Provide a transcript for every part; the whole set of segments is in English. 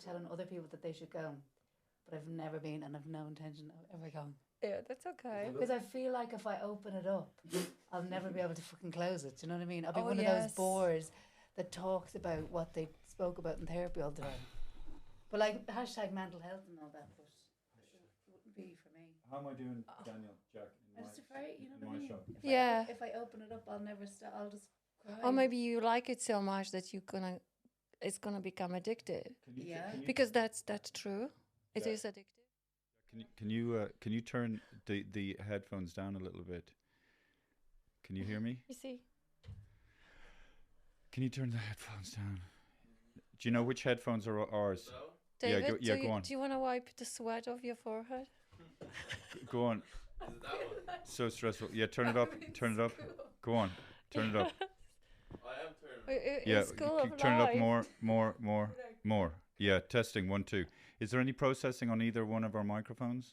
telling other people that they should go, but I've never been, and I've no intention of ever going. Yeah, that's okay. Because I feel like if I open it up, I'll never be able to fucking close it. Do you know what I mean? I'll be Oh, one of yes. those bores that talks about what they spoke about in therapy all the time. But like hashtag mental health and all that, but it wouldn't be for me. How am I doing, Daniel, Jack? I'm just afraid, you know in what I my mean? shop? Yeah. If I open it up, I'll never stop. I'll just cry. Or maybe you like it so much that it's gonna become addictive. Yeah. Because that's true. It Yeah. is addictive. Can you turn the headphones down a little bit? Can you hear me? You see? Can you turn the headphones down? Do you know which headphones are ours? David, go on. do you want to wipe the sweat off your forehead? Go on. So stressful. Yeah, turn it up. Turn it up. Go on. Turn it up. Yeah, It's cool turn it up more. Yeah, testing 1 2. Is there any processing on either one of our microphones?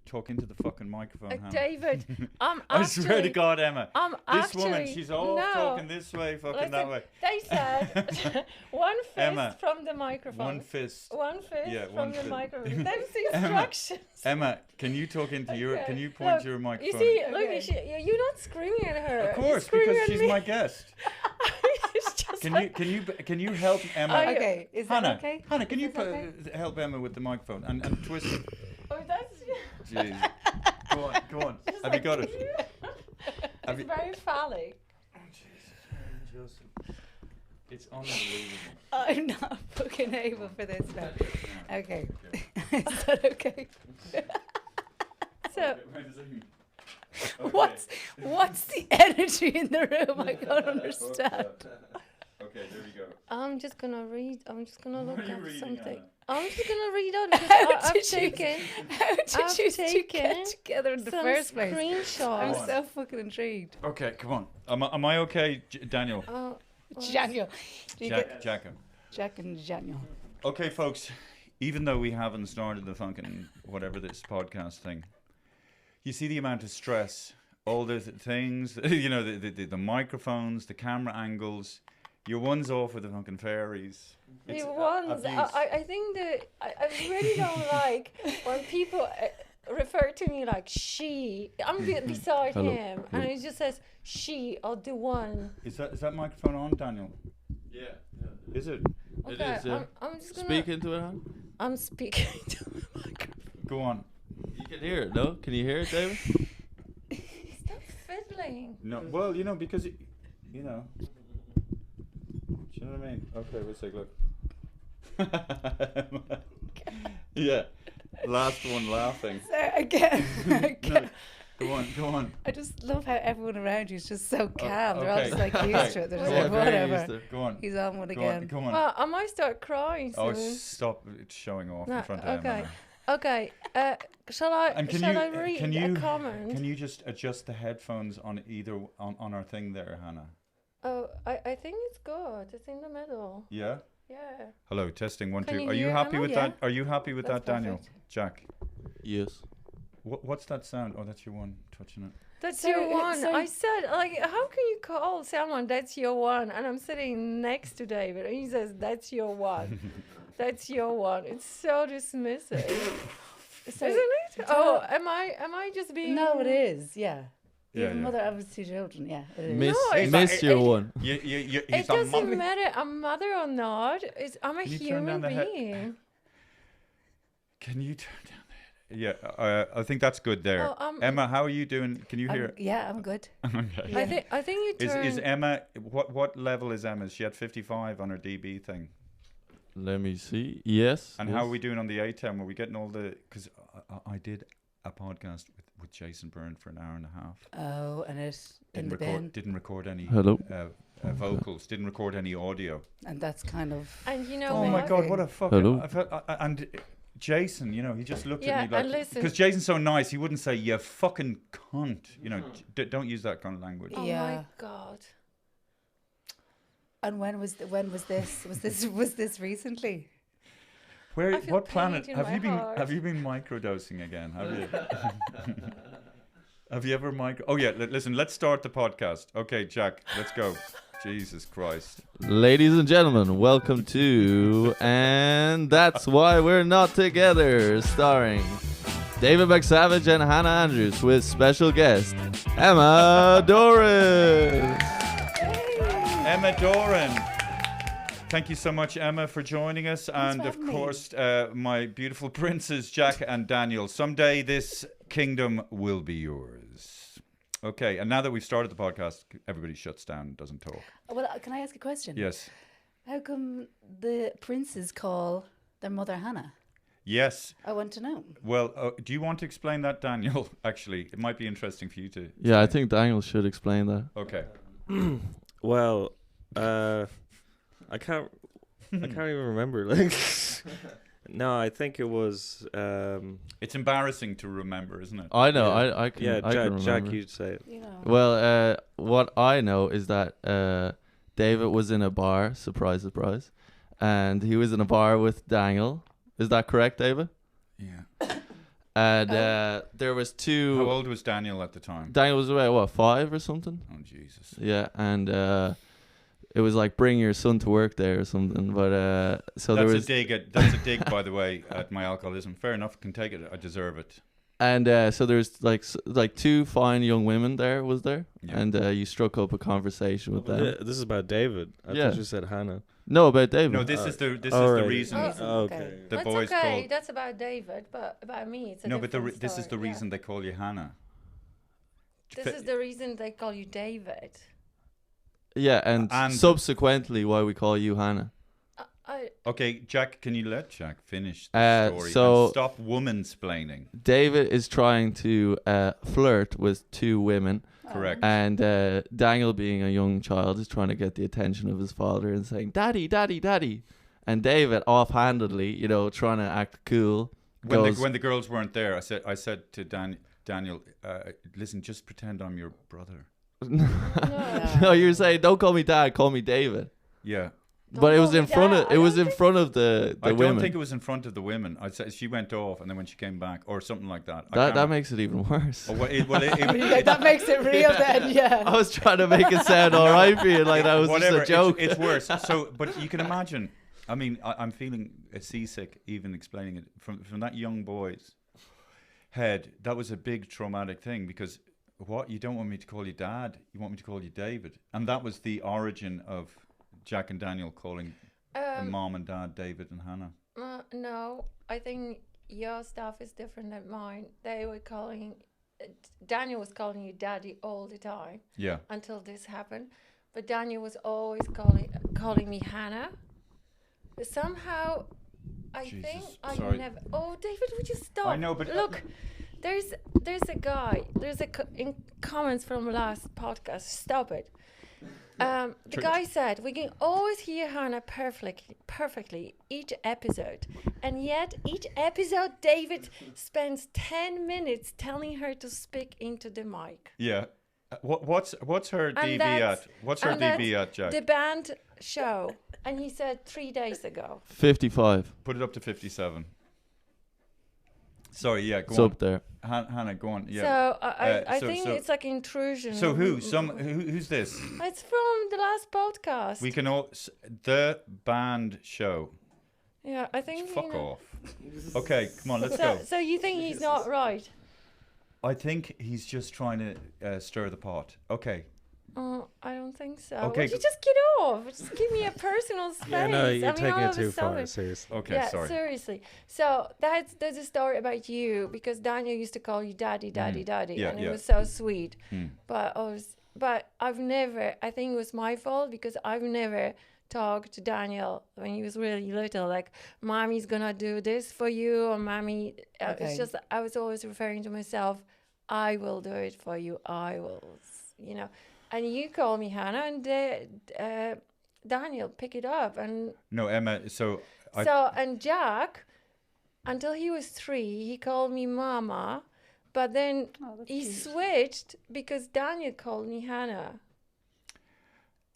Talk into the fucking microphone, Hannah. David, I'm I actually... swear to God, Emma. This woman, actually- she's all no. talking this way, fucking that way. They said one fist Emma, from the microphone. One fist. One fist Yeah, from one the fist. microphone. That's the Emma, instructions. Emma, can you talk into your? Okay. Can you point Look, your You microphone? see, look, Okay. you're not screaming at her. Of course, you're screaming because at she's me. my guest. It's just Can like, you help Emma? I- Okay, is that Hannah, okay? Hannah, can Is you this okay? help Emma with the microphone and twist it? Oh, that's... Jeez. Go on. Have you got it? Have It's you? very phallic. Oh, Jesus, Joseph. It's unbelievable. I'm not fucking able for this now. Okay. Is that okay? So, What's the energy in the room? I can't understand. Okay, there we go. I'm just gonna read. I'm just gonna What look are you up reading, something. Hannah? I'm just gonna read out because How I've did you- taken How did I've you two taken get together in the some first place? I'm screenshots. on. so fucking intrigued. Okay, come on. Am I okay, Daniel? Oh, Daniel. Do you get Jack. Jack and Daniel? Okay, folks. Even though we haven't started the fucking whatever this podcast thing, you see the amount of stress, all the things, you know, the microphones, the camera angles. Your one's off with the fucking fairies. It's the ones abuse. I think that I really don't like when people refer to me like she. I'm beside Hello. him, and it just says she or the one. Is that microphone on, Daniel? Yeah. Is it? Okay, It is, yeah. I'm just gonna Speak into it, huh? I'm speaking to the microphone. Go on. You can hear it, no? Can you hear it, David? Stop fiddling. No. Well, you know, because you know. Do you know what I mean? Okay, let's take a look. Yeah. Last one laughing. So again, No, go on. I just love how everyone around you is just so calm. They're all okay. just like used to it. They're just Yeah, like, very whatever. used to it. Go on. He's on one Go again. on. Go on. Well, I might start crying Oh, soon. stop it showing off No, in front of okay. Emma. Okay, shall I And shall I read a comment? Can you just adjust the headphones on either on our thing there, Hannah? Oh, I think it's good. It's in the middle. Yeah. Yeah. Hello, testing 1 Can 2. you Are you hear happy Emma? with Yeah. that? Are you happy with That's that, Daniel? perfect. Jack. Yes. What's that sound? Oh, that's your one touching it. That's Sorry, your one. sorry. I said, like, how can you call someone that's your one? And I'm sitting next to David, and he says, "That's your one. That's your one." It's so dismissive, So, isn't it? Oh, am I just being? no, it is. Yeah. Yeah, Your yeah. mother of his 2 children. Yeah. It is. Miss, No, it's miss not- your it- one. He's It a doesn't mummy. matter. I'm mother or not. I'm a Can you turn human down the being. Can you turn down the head? Yeah, I think that's good there. Oh, Emma, how are you doing? Can you hear? I'm good. Okay. I think you turn. Is Emma what level is Emma? She had 55 on her DB thing. Let me see. Yes. And yes. how are we doing on the A10? Were we getting all the? Because I did a podcast with Jason Byrne for an hour and a half. Oh, and it in the Didn't record any Hello. vocals. Didn't record any audio. and that's kind of. And you know Oh what? my God! What a fucking. Hello? I felt, and Jason, you know, he just looked Yeah, at me like and listen- because Jason's so nice. He wouldn't say "you fucking cunt." You know, don't use that kind of language. Oh Yeah. my God. And when was this? Was this recently? Where? I feel What planet pain in have my you been? heart. Have you been microdosing again? Have you? Have you ever micro? Oh yeah. Listen. Let's start the podcast. Okay, Jack. Let's go. Jesus Christ. Ladies and gentlemen, welcome to And That's Why We're Not Together, starring David McSavage and Hannah Andrews with special guest Emma Doran. Emma Doran. Thank you so much, Emma, for joining us. And of course, my beautiful princes, Jack and Daniel. Someday this kingdom will be yours. Okay, and now that we've started the podcast, everybody shuts down and doesn't talk. Well, can I ask a question? Yes. How come the princes call their mother Hannah? Yes. I want to know. Well, do you want to explain that, Daniel? Actually, it might be interesting for you to. Yeah, I think Daniel should explain that. Okay. Well, I can't even remember. Like, no, I think it was. It's embarrassing to remember, isn't it? I know, Yeah. I can. Yeah, I can Jack, remember. you'd say it. You know. Well, what I know is that David was in a bar, surprise, surprise, and he was in a bar with Daniel. Is that correct, David? Yeah. And there was two. How old was Daniel at the time? Daniel was about what, 5 or something? Oh, Jesus. Yeah, and it was like bring your son to work there or something. But so there was, That's a dig, by the way, at my alcoholism. Fair enough, can take it. I deserve it. and so there's like two fine young women there, was there? Yeah. And you struck up a conversation with them. This is about David. I Yeah. thought you said Hannah. No, about David. No, this is the Alright. reason. Oh, Okay. The That's boys okay. called. That's about David, but about me, it's a No, but different this is the story. Yeah. reason they call you Hannah. This is the reason they call you David. Yeah, and And- subsequently why we call you Hannah. Okay, Jack, can you let Jack finish the story so- and stop woman-splaining? David is trying to flirt with two women, Correct. and Daniel, being a young child, is trying to get the attention of his father and saying, "Daddy, Daddy, Daddy." And David, offhandedly, trying to act cool, goes, When the girls weren't there, I said to Daniel, listen, just pretend I'm your brother. "No, you're saying don't call me Dad, call me David." Yeah. But it was call in me front Dad. of I it was don't in front of the I women. don't think it was in front of the women. I said she went off, and then when she came back, or something like that. That makes it even worse. Oh, well, Yeah, that makes it real then, yeah. I was trying to make it sound all right for you, like that was whatever. just a joke. It's worse. So, but you can imagine. I mean, I'm feeling seasick even explaining it from that young boy's head. That was a big traumatic thing because what, you don't want me to call you Dad, you want me to call you David, and that was the origin of Jack and Daniel calling mom and dad David and Hannah. No, I think your stuff is different than mine. They were calling, Daniel was calling you Daddy all the time. Yeah. Until this happened, but Daniel was always calling me Hannah. But somehow, I Jesus, think I sorry. never. Oh, David, would you stop? I know, but look, there's a guy. There's in comments from last podcast. Stop it. The guy said we can always hear Hannah perfectly each episode, and yet each episode David spends 10 minutes telling her to speak into the mic. Yeah. What's her And DB that's- at? What's her and DB that's at, Jack? The band show, and he said 3 days ago. 55. Put it up to 57. Sorry, yeah, go It's on. up there. Hannah, go on. Yeah. So I so- think so- it's like intrusion. So who's this? It's from the last podcast. We can all the band show. Yeah, I think. Fuck off. Okay, come on, let's go. So you think he's not right? I think he's just trying to stir the pot. Okay. I don't think so. Okay, Would you go- just get off? Just give me a personal space. Yeah, no, you're I mean, taking all it of a too far. sudden- Seriously. Okay, Yeah, sorry. seriously. So there's a story about you because Daniel used to call you Daddy, Daddy, Daddy, Yeah, and it yeah. was so sweet. Hmm. But I've never. I think it was my fault because I've never talked to Daniel when he was really little. Like, Mommy's gonna do this for you, or Mommy. Okay. It's just I was always referring to myself. I will do it for you. I will, And you call me Hannah, and Daniel pick it up, and No, Emma. So and Jack, until he was 3, he called me Mama, but then he switched because Daniel called me Hannah.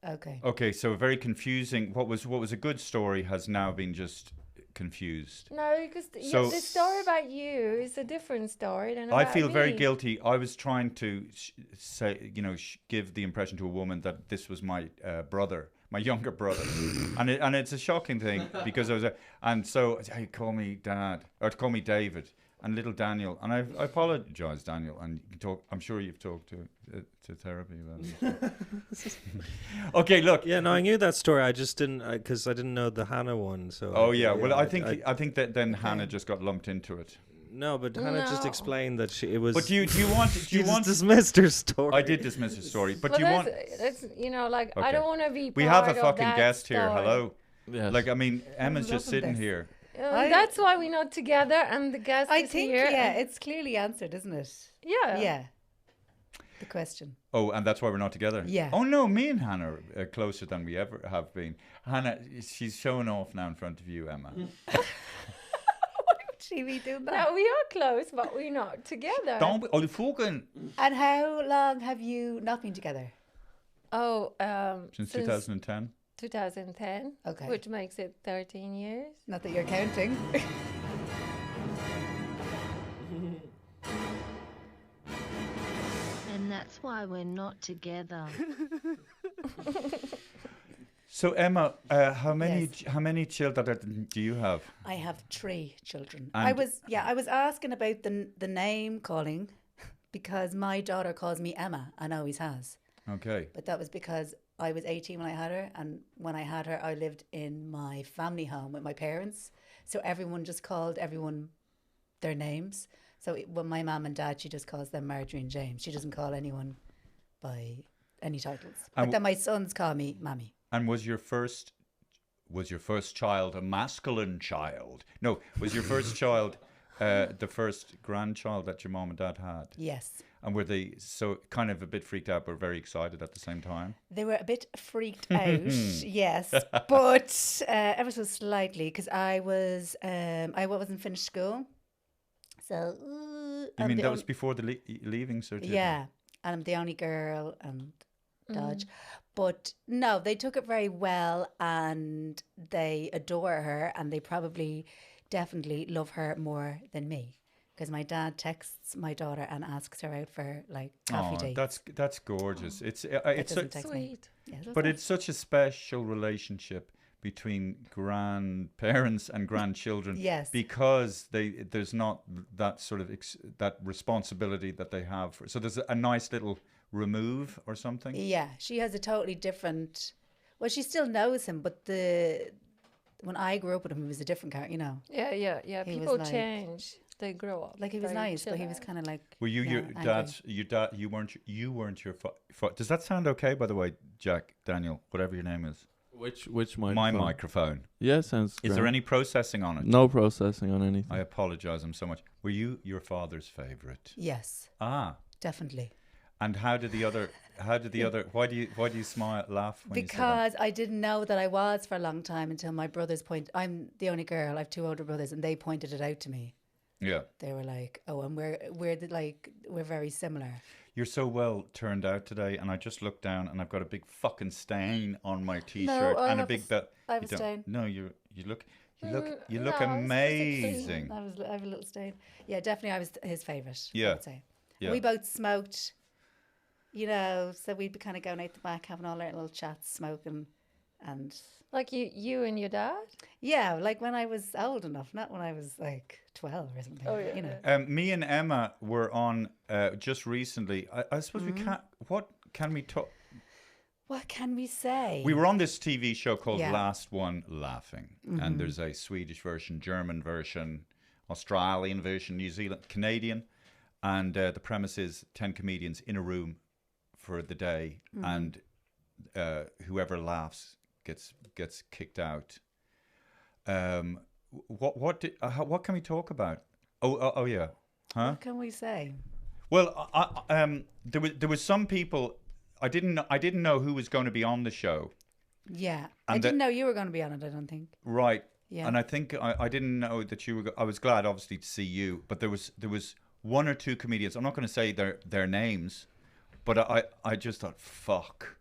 Okay. Okay, so very confusing. What was a good story has now been just confused. No, because So- the story about you is a different story than I about feel very me. guilty. I was trying to say, give the impression to a woman that this was my brother, my younger brother, and it's a shocking thing because I was, and so hey, call me Dad or call me David and little Daniel, and I apologize, Daniel, and you can talk. I'm sure you've talked to therapy about it. Okay, look. Yeah, no, I knew that story. I just didn't, because I didn't know the Hannah one. So. Oh yeah, well I think that then Hannah just got lumped into it. No, but Hannah just No. explained that it was. But do you want dismissed her story? I did dismiss the story, but But do you want? that's like Okay. I don't want to be. We have a part of fucking that guest here. story. Hello. Yes. Like I mean, Emma's just loving sitting this. here. That's why we're not together, and the guest I is think, here. yeah, and- it's clearly answered, isn't it? yeah. Yeah. The question. Oh, and that's why we're not together. Yeah. Oh no, me and Hannah are closer than we ever have been. Hannah, she's showing off now in front of you, Emma. She be doing that. No, we are close, but we're not together. Don't be, oh, fucking And how long have you not been together? Oh, since 2010. 2010. Okay. Which makes it 13 years. Not that you're counting. And that's why we're not together. So Emma, how many Yes. children do you have? I have 3 children. And- I was asking about the name calling because my daughter calls me Emma and always has. Okay. But that was because I was 18 when I had her, and when I had her, I lived in my family home with my parents. So everyone just called everyone their names. So when my mum and dad, she just calls them Marjorie and James. She doesn't call anyone by any titles. And But then my sons call me Mammy. And was your first child a masculine child? No, was your first child the first grandchild that your mom and dad had? Yes. And were they so kind of a bit freaked out but very excited at the same time? They were a bit freaked out, yes, but ever so slightly because I wasn't finished school, so You mean that was before the leaving certificate? yeah, and I'm the only girl and Mm. Dodge, but no, they took it very well and they adore her and they probably definitely love her more than me. Because my dad texts my daughter and asks her out for like coffee Oh, dates. that's gorgeous. It's doesn't text me. Sweet. Yeah, that's but nice. it's such a special relationship between grandparents and grandchildren. Yes. Because there's not that sort of that responsibility that they have. So there's a nice little remove or something. Yeah, she has a totally different. Well, she still knows him, but when I grew up with him, he was a different character. You know, Yeah. He was People like- change. They grow up. like he was very nice, but he was chill kind of like. Were you your angry. dad's? Your dad? You weren't your. Does that sound okay? By the way, Jack, Daniel, whatever your name is. Which microphone? My microphone. Yeah, sounds. Is there grand. any processing on it? No processing on anything. I apologize. I'm so much. Were you your father's favorite? Yes, Ah. definitely. And how did the other? Why do you smile, laugh when you say that? Because I didn't know that I was for a long time until my brothers I'm the only girl. I have 2 older brothers, and they pointed it out to me. Yeah. They were like, "Oh, and we're very similar." You're so well turned out today, and I just looked down, and I've got a big fucking stain on my t-shirt I and a have big belt. I have You a don't- stain. No, you look no, it's just a amazing. I have a little stain. Yeah, definitely, I was his favorite. Yeah. I would say. Yeah. We both smoked. You know, so we'd be kind of going out the back, having all our little chats, smoking, and Like you and your dad? yeah, like when I was old enough, not when I was like 12 or something. Oh, yeah, you know. Me and Emma were on just recently. I suppose we can't. What can we talk? What can we say? We were on this TV show called Yeah. Last One Laughing, and there's a Swedish version, German version, Australian version, New Zealand, Canadian, and the premise is 10 comedians in a room for the day, and whoever laughs gets kicked out. What can we talk about? Oh yeah, huh? What can we say? Well, there was some people I didn't know who was going to be on the show. Yeah, I And didn't know you were going to be on it. I don't think. Right. Yeah. And I think I didn't know that you were. I was glad, obviously, to see you. But there was 1 or 2 comedians. I'm not going to say their names, but I just thought, fuck.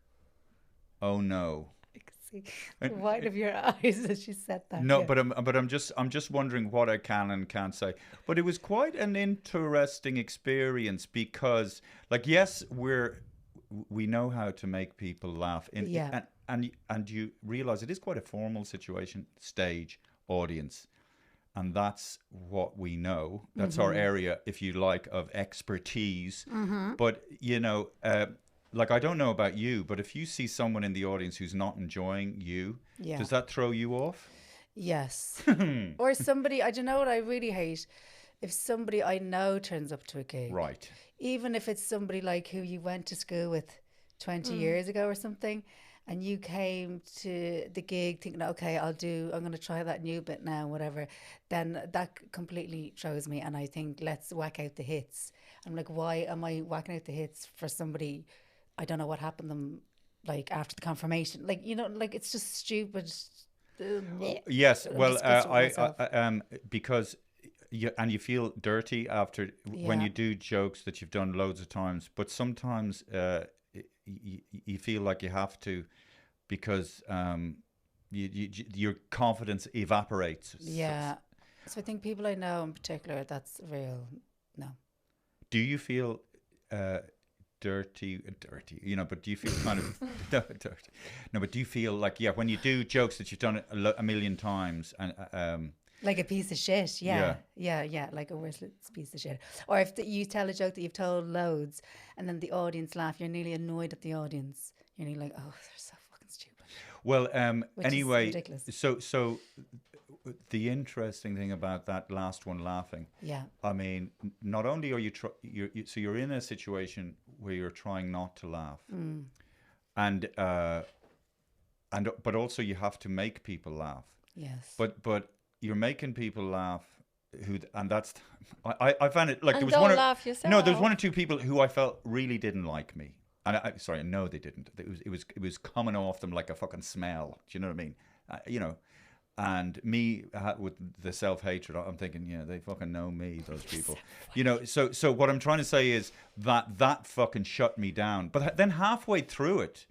Oh no. see the white of your eyes as you said that. No, yeah. but I'm just wondering what I can and can't say. But it was quite an interesting experience because, like, yes, we know how to make people laugh. And you realize it is quite a formal situation, stage, audience. And that's what we know. That's our area, if you like, of expertise. But, you know, like, I don't know about you, but if you see someone in the audience who's not enjoying you, does that throw you off? Yes. Or somebody, I don't know what I really hate. If somebody I know turns up to a gig. Right. Even if it's somebody like who you went to school with 20 years ago or something, and you came to the gig thinking, okay, I'm going to try that new bit now, whatever, then that completely throws me. And I think, let's whack out the hits. I'm like, why am I whacking out the hits for somebody? I don't know what happened to them, like, after the confirmation. Like, you know, like, it's just stupid. Yes, I'm well, disgusted with myself. because you feel dirty after when you do jokes that you've done loads of times, but sometimes you feel like you have to because your confidence evaporates. Yeah. So I think people I know in particular, that's real. No. Do you feel dirty, you know, but do you feel kind of dirty? No, but do you feel like, when you do jokes that you've done a million times and like a piece of shit, yeah, like a worthless piece of shit. Or if you tell a joke that you've told loads, and then the audience laugh, you're nearly annoyed at the audience. You're nearly like, oh, they're so fucking stupid. Well, Which anyway, is ridiculous. so the interesting thing about that last one, laughing. Yeah. I mean, not only are you're in a situation where you're trying not to laugh, and but also you have to make people laugh. Yes. But you're making people laugh and that's I found it like And there was don't one or, laugh yourself. no there was one or two people who I felt really didn't like me, and I know they didn't. It was coming off them like a fucking smell. Do you know what I mean? You know, and me with the self-hatred, I'm thinking, yeah, they fucking know me, those people. You know, so what I'm trying to say is that fucking shut me down. But then halfway through it,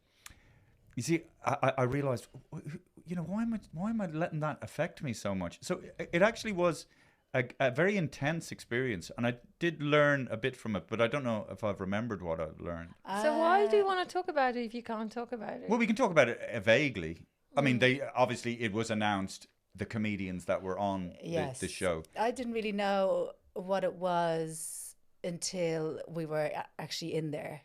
you see, I realized, you know, why am I letting that affect me so much? So it actually was a very intense experience, and I did learn a bit from it, but I don't know if I've remembered what I've learned. So why do you want to talk about it if you can't talk about it? Well, we can talk about it vaguely. I mean, it was announced, the comedians that were on the show. I didn't really know what it was until we were actually in there.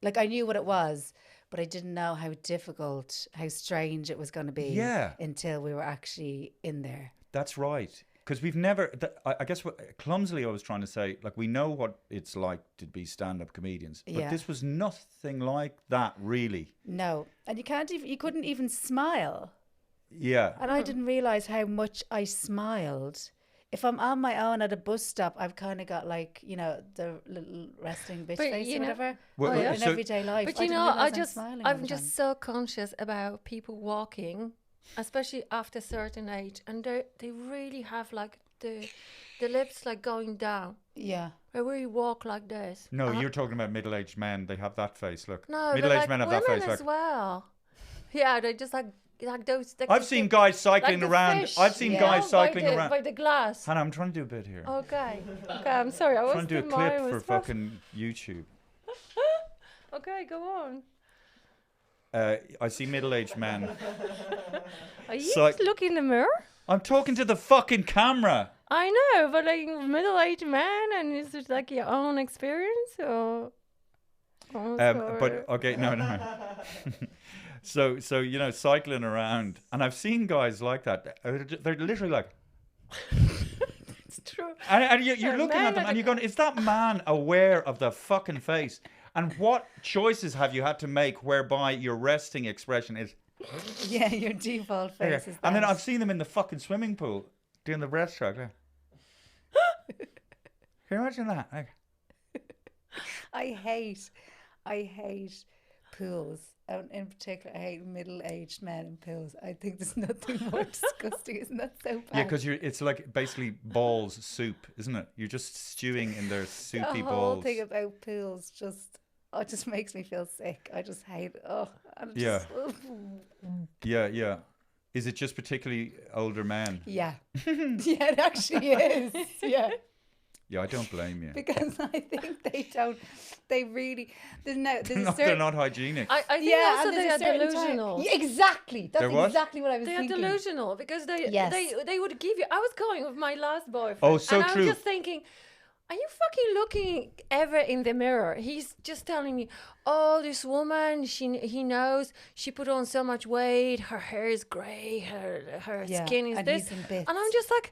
Like, I knew what it was, but I didn't know how difficult, how strange it was going to be until we were actually in there. That's right. Because we've never, I guess clumsily I was trying to say, like, we know what it's like to be stand-up comedians, but this was nothing like that, really. No. And you couldn't even smile. Yeah. And I didn't realise how much I smiled. If I'm on my own at a bus stop, I've kind of got, like, you know, the little resting bitch face or whatever. Well, in everyday life. But you know, I'm just so conscious about people walking, especially after a certain age, and they really have, like, the lips, like, going down. Yeah. They really walk like this. No, you're talking about middle-aged men. They have that face. Look, No, middle-aged like men have that face. women as well. Yeah, they just like those. I've seen guys cycling like around. fish, I've seen guys cycling around by the glass. Hannah, I'm trying to do a bit here. Okay, I'm sorry. I was trying to do a clip for fucking YouTube. Okay, go on. I see middle-aged men. Are you looking in the mirror? I'm talking to the fucking camera. I know, but like middle-aged man, and is it like your own experience or? But okay, no. So you know, cycling around, and I've seen guys like that. They're literally like. It's true. And you're looking at them, and you're going, "Is that man aware of the fucking face?" And what choices have you had to make whereby your resting expression is? Yeah, your default face is that. And then I've seen them in the fucking swimming pool doing the breaststroke. Like. Can you imagine that? Like. I hate pools. In particular, I hate middle-aged men in pools. I think there's nothing more disgusting. Isn't that so bad? Yeah, because it's like basically balls soup, isn't it? You're just stewing in their soupy balls. The whole thing about pools just it just makes me feel sick. I just hate it. Oh, and it Yeah. just, Yeah. Is it just particularly older men? yeah. Yeah, it actually is. Yeah. Yeah, I don't blame you. Because I think they really, there's a They're certain, not hygienic. I think yeah, also and they there's are a certain delusional. time. Yeah, exactly. That's They're what? exactly what I was They are thinking. delusional because Yes. they would give you. I was going with my last boyfriend. Oh, so and I true. was just thinking, are you fucking looking ever in the mirror? He's just telling me, oh, this woman, he knows she put on so much weight. Her hair is grey. Her Yeah, skin is and this. he's in bits. And I'm just like,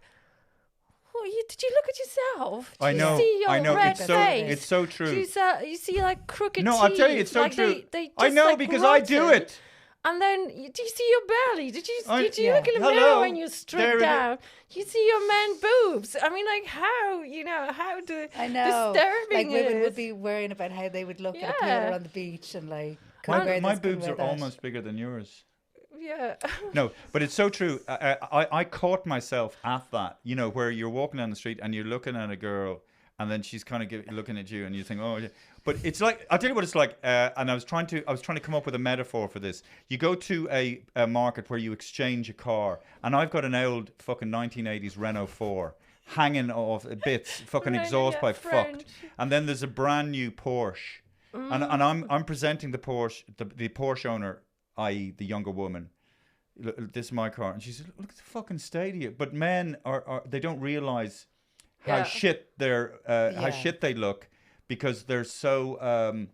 did you look at yourself? I Do know. You see your I know. red face? It's so Do true. you see like crooked No, teeth? I'll tell you, it's so like true. They I just, know like, because I do rotten. it. And then, do you see your belly? Did you Yeah. look in the Hello. mirror when you There strip it is. down? You see your man boobs. I mean, like, how I know. disturbing Like women it would is. be worrying about how they would look at a Yeah. pool or on the beach and like, can I wear My this, can I boobs wear are that? almost bigger than yours. Yeah. No, but it's so true. I caught myself at that, where you're walking down the street and you're looking at a girl and then she's kind of looking at you and you think, oh, yeah. But it's like, I'll tell you what it's like. And I was trying to come up with a metaphor for this. You go to a market where you exchange a car, and I've got an old fucking 1980s Renault 4 hanging off bits, fucking Right, exhaust yeah, pipe French. fucked. And then there's a brand new Porsche. And I'm presenting the Porsche, the Porsche owner, i.e. the younger woman. This is my car, and she said, "Look at the fucking state of you." But men are they don't realize how Yeah. shit how Yeah. shit they look because they're so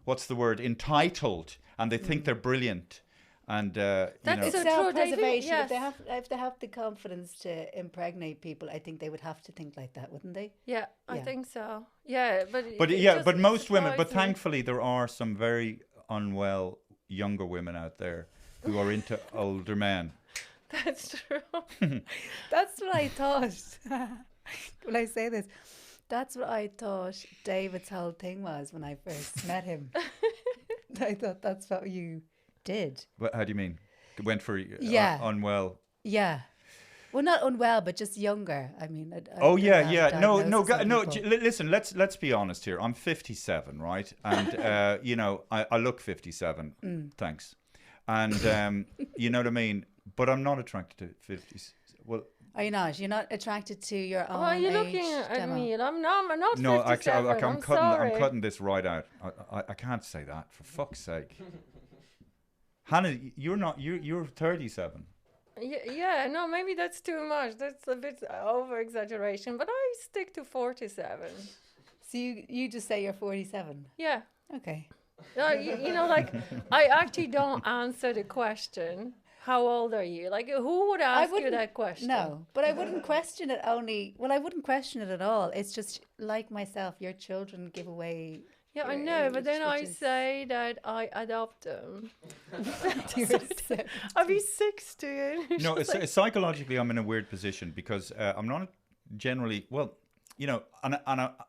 what's the word, entitled, and they think they're brilliant, and That's It's so true, self-preservation. David, If they have the confidence to impregnate people, I think they would have to think like that, wouldn't they? Yeah, I Yeah. think so. Yeah, but but most women, but surprised me. thankfully there are some very unwell younger women out there who are into older men. That's true. That's what I thought. When I say this, that's what I thought David's whole thing was when I first met him. I thought that's what you did. But how do you mean? Went for Yeah. unwell. Yeah. Well, not unwell, but just younger. I mean, Oh I yeah, have yeah. No, diagnosis on people. Listen, let's be honest here. I'm 57, right? And I look 57. Thanks. And you know what I mean. But I'm not attracted to 50s. Well, Are you not? You're not attracted to your own Why are you age looking at demo? me? And I'm not no, 57. I'm sorry. cutting this right out. I can't say that for fuck's sake. Hannah, you're 37. Yeah, no, maybe that's too much. That's a bit over exaggeration, but I stick to 47. So you just say you're 47. Yeah. Okay. No, like, I actually don't answer the question, how old are you? Like, who would ask you wouldn't- that question? No, but I wouldn't question it I wouldn't question it at all. It's just like myself, your children give away. Yeah, I your know, but age, then I which is- say that I adopt them. You're so- I'll be 60. No, psychologically, I'm in a weird position because I'm not generally and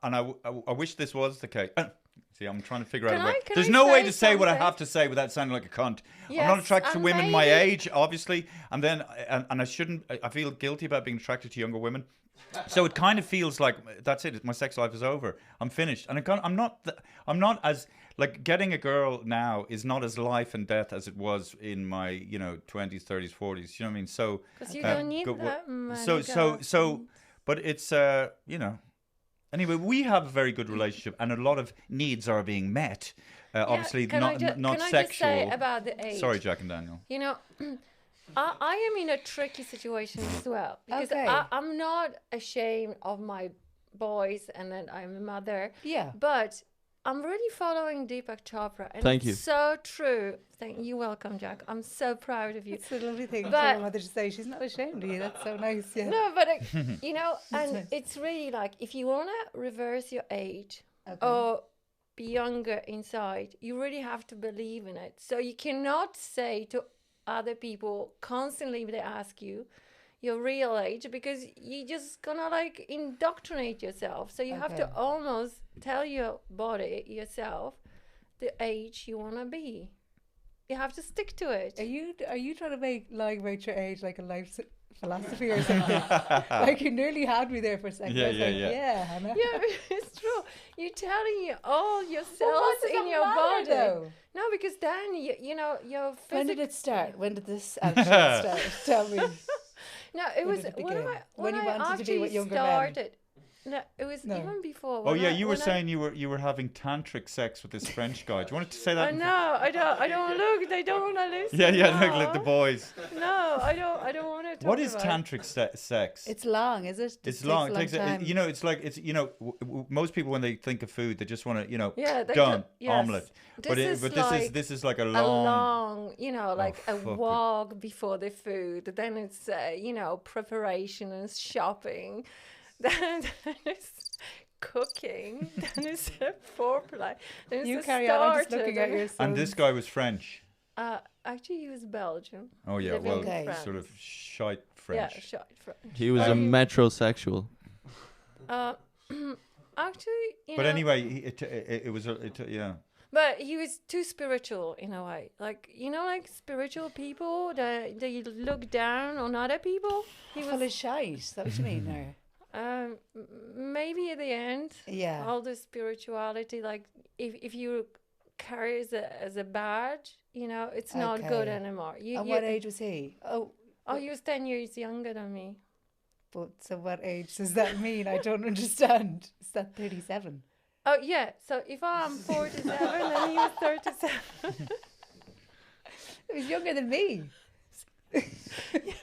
I wish this was the case. See, I'm trying to figure out a way. Can There's I no way say to say what I something? have to say without sounding like a cunt. I'm Yes, not attracted to and women my maybe- age, obviously, and then and I shouldn't. I feel guilty about being attracted to younger women. So it kind of feels like that's it. My sex life is over. I'm finished, and I'm not as like getting a girl now is not as life and death as it was in my 20s, 30s, 40s. You know what I mean? So Because you don't need go- that many so, but it's Anyway, we have a very good relationship, and a lot of needs are being met. Obviously, can not I just sexual. say about the age? Sorry, Jack and Daniel. I am in a tricky situation as well because Okay. I'm not ashamed of my boys and that I'm a mother. Yeah. But I'm really following Deepak Chopra, and Thank it's you. so true. Thank you, welcome, Jack. I'm so proud of you. It's a lovely thing for But- a mother to say. She's not ashamed of you. That's so nice. Yeah. No, but and nice. it's really like if you wanna reverse your age Okay. or be younger inside, you really have to believe in it. So you cannot say to other people constantly they ask you your real age because you just gonna like indoctrinate yourself. So you have to Okay. almost tell your body yourself the age you wanna be. You have to stick to it. Are you trying to make lying about your age like a life philosophy or something. Like you nearly had me there for a second. Yeah, I was yeah, like, yeah. Hannah. Yeah, it's true. You're telling you all your Well, cells what does in it your matter, body. though? No, because then you know your When did physical. it start? When did this actually start? Tell me. No, it When was did it when begin? I When you I wanted to be actually with younger men? started. No, it was No. even before. Oh when yeah, I- you were when I- saying you were having tantric sex with this French guy. Do you want to say that? I know. I don't look. They don't want to listen. Yeah, yeah. No. Look, the boys. No, I don't want to talk What is about it. tantric sex? It's long, is it? It's It long. Takes a long time. You know, it's like it's most people when they think of food, they just want to Yeah, they done yes. omelette. This But is like this is like a a long. long, you know, like a fuck it. walk before the food. Then it's, you know, preparation and shopping. Then it's cooking. Then it's foreplay. Then it's You a carry on. I'm just starter, looking at then- your And this guy was French. Actually, he was Belgian. Oh yeah, living well, in Okay. France. sort of shite French. Yeah, short French. He was a metrosexual. Actually, you But know, anyway, it was yeah. but he was too spiritual in a way. Like, you know, like spiritual people that they look down on other people. He full was of shite. Is that what you mean? Or? maybe at the end, Yeah. all the spirituality, like if you carry as a badge, you know, it's not good Okay. anymore. At what age was he? Oh, He was 10 years younger than me. but so what age does that mean? I don't understand. Is that 37? Oh yeah, so if I'm 47 and he was 37. He was younger than me. Yeah,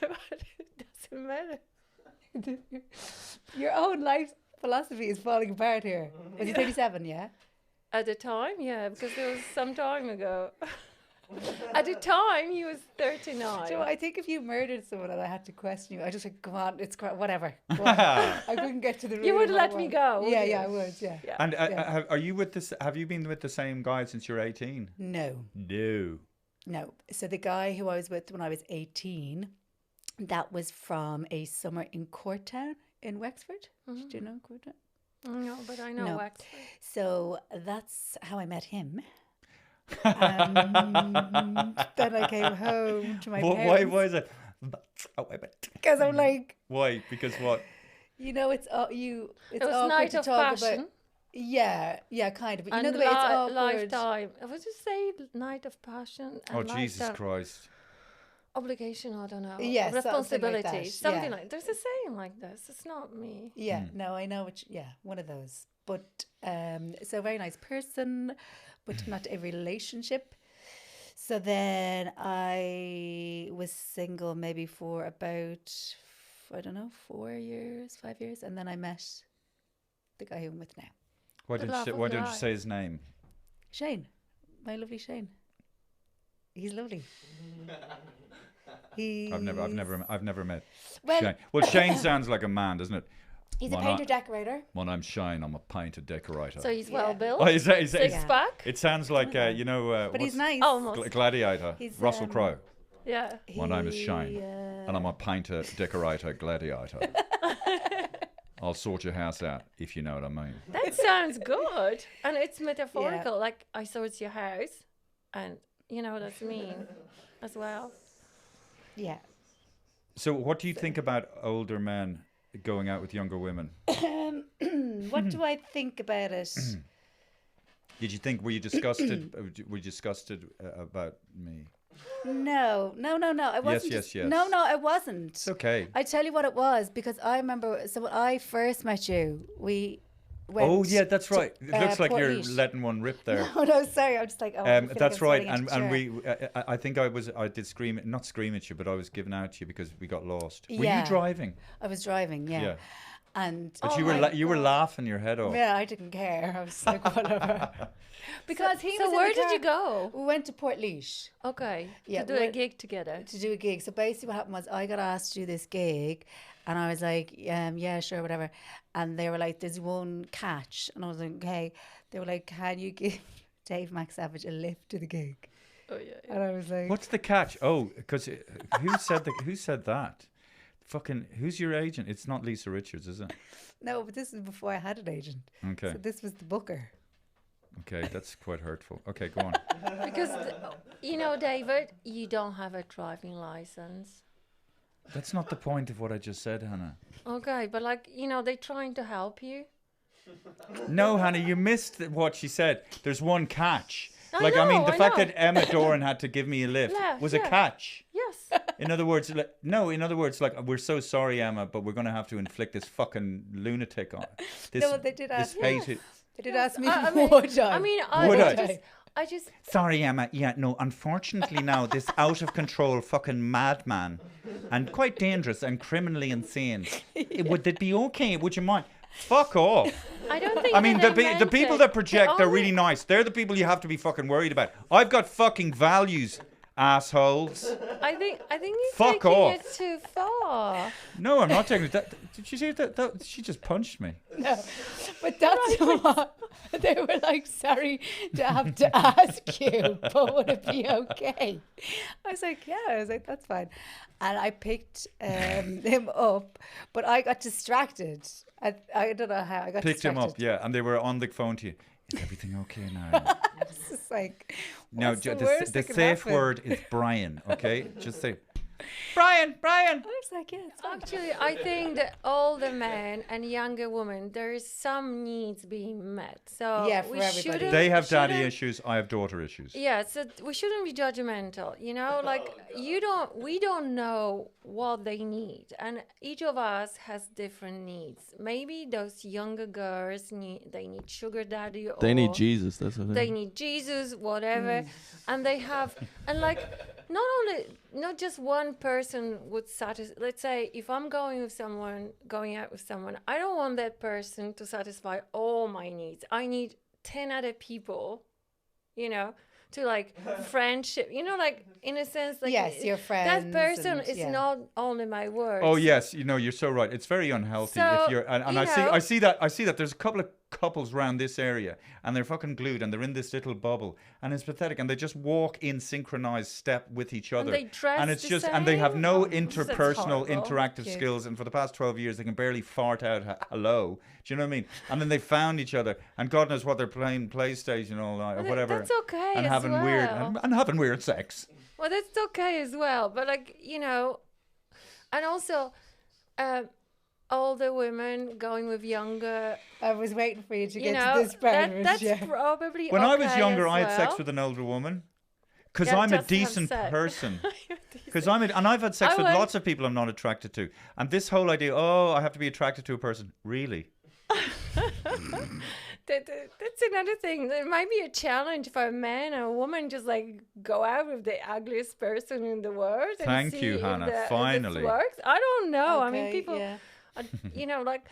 but it doesn't matter. Your own life philosophy is falling apart here. Was he 37? Yeah. At the time, yeah, because it was some time ago. At the time, he was 39. So I think if you murdered someone and I had to question you, I just like, come on, it's whatever. Go on. I couldn't get to the root You of would what let it me was. go, would Yeah, you? yeah, I would. Yeah. Yeah. And Yeah. are you with this? Have you been with the same guy since you're 18? No, No. no. So the guy who I was with when I was 18, that was from a summer in Courtown in Wexford. Mm-hmm. Do you know Courtown? No, but I know No. Wexford. So that's how I met him. And then I came home to my parents. Why is it? Oh, wait, wait. Because I'm like, Why? Because what? you know, it's It's It was awkward night to of talk passion. about. Yeah, yeah, kind of. But you know And the way it's awkward. lifetime. What did you say? Night of passion. And Oh Jesus lifetime. Christ! Obligation. I don't know. Yeah, something like responsibility. that, Something yeah. like. There's a saying like this. It's not me. Yeah, no, I know. Yeah, one of those. But so very nice person, but not a relationship. So then I was single maybe for about, I don't know, 4 years, 5 years, and then I met the guy who I'm with now, Why The didn't love you, of why your didn't you life. say his name? Shane, my lovely Shane. He's lovely. He's, I've never met Well, Shane. Well, Shane sounds like a man, doesn't it? he's a Why painter not? decorator. My name's Shane. I'm a painter decorator. So he's Yeah. well built. Oh, is that, Six Yeah. pack. it sounds like you know. But he's what's- nice. Almost. Gladiator. He's, Russell Crowe. Yeah. My name is He, Shane, and I'm a painter, decorator, gladiator. I'll sort your house out if you know what I mean. That sounds good. And it's metaphorical. Like, I sort your house. And, you know, that's mean as well. Yeah. So, what do you think about older men going out with younger women? What do I think about it? Did you think were you disgusted? Were you disgusted about me? No. I wasn't. yes. No, I wasn't. It's okay. I tell you what it was because I remember. So when I first met you, we went. Oh yeah, that's to, right. It looks like you're Portlaoise. letting one rip there. Oh no, sorry. I'm just like. Oh, I feel like That's I'm right, sweating and into the chair. I think I did scream, not scream at you, but I was giving out to you because we got lost. Were Yeah. you driving? I was driving. Yeah. Yeah. And But Oh you were my you were God. laughing your head off. yeah, I didn't care. I was like, whatever. Because he was. So in where the did you car. go? We went to Portlaoise. Okay. Yeah, to do a we're- gig together. To do a gig. So basically what happened was I got asked to do this gig and I was like, yeah, sure, whatever. And they were like, there's one catch. And I was like, okay. They were like, can you give Dave Max Savage a lift to the gig? Oh, yeah. And I was like, What's the catch? Oh, because who said that? Fucking who's your agent? It's not Lisa Richards, is it? no, but this was before I had an agent. Okay, So this was the booker. okay, that's quite hurtful. Okay, go on. Because, you know, David, you don't have a driving license. That's not the point of what I just said, Hannah. Okay, but like, they're trying to help you. No, Hannah, you missed what she said. There's one catch. I The fact know. that Emma Doran had to give me a lift was a catch. Yes. In other words, like, we're so sorry, Emma, but we're going to have to inflict this fucking lunatic on this. No, they did ask. hated. They did ask me, I mean, would I? I mean, Would I just Sorry, Emma. Yeah, no, unfortunately now, this out of control fucking madman and quite dangerous and criminally insane. Would it be okay? Would you mind? Fuck off. I don't think. I mean, that the they the meant people it. that project, they're only- really nice. They're the people you have to be fucking worried about. I've got fucking values, assholes. I think you're Fuck taking off. it too far. No, I'm not taking it. Did you see that? She just punched me. No, but that's what they were like. Sorry to have to ask you, but would it be okay? I was like, yeah. I was like, that's fine. And I picked him up, but I got distracted. I don't know how I got Picked him distracted. up, yeah, and they were on the phone to you. Is everything okay now? It's just like, No, what's the the worst that can safe happen? word is Brian. Okay, just say Brian. I was like, yeah, it's fine. Actually, I think that older men and younger women, there is some needs being met. So Yeah, for we everybody. shouldn't. They have daddy shouldn't- issues. I have daughter issues. Yeah, so we shouldn't be judgmental, like we don't know what they need, and each of us has different needs. Maybe those younger girls need sugar daddy, or They need Jesus. That's what they need Jesus, whatever, and they have, and like not just one person would satisfy. Let's say if I'm going out with someone, I don't want that person to satisfy all my needs. I need 10 other people, to like friendship, like in a sense, like Yes, your friends. that person and- is yeah. not only my words. Oh yes, you're so right. It's very unhealthy So, if you're and you I see know- that there's a couple of couples around this area and they're fucking glued and they're in this little bubble and it's pathetic and they just walk in synchronized step with each other they dress and it's the just and they have same? no Oh, that's interpersonal horrible. interactive Cute. skills and for the past 12 years they can barely fart out hello. Do you know what I mean? And then they found each other and God knows what they're playing PlayStation all night or Well, whatever. that's okay and as having weird well. and having weird sex. Well, that's okay as well. But like, and also older women going with younger, I was waiting for you to you get know, to this part of it. that's yeah. probably When I was okay younger, as I had sex well. with an older woman because Yeah, I'm a just have decent sex. person. Because and I've had sex I with went- lots of people I'm not attracted to. And this whole idea, I have to be attracted to a person, really? That's another thing. There might be a challenge for a man or a woman just like go out with the ugliest person in the world. And Thank see you, if Hannah. if Finally. it works. I don't know. I mean, Okay, people, yeah. like,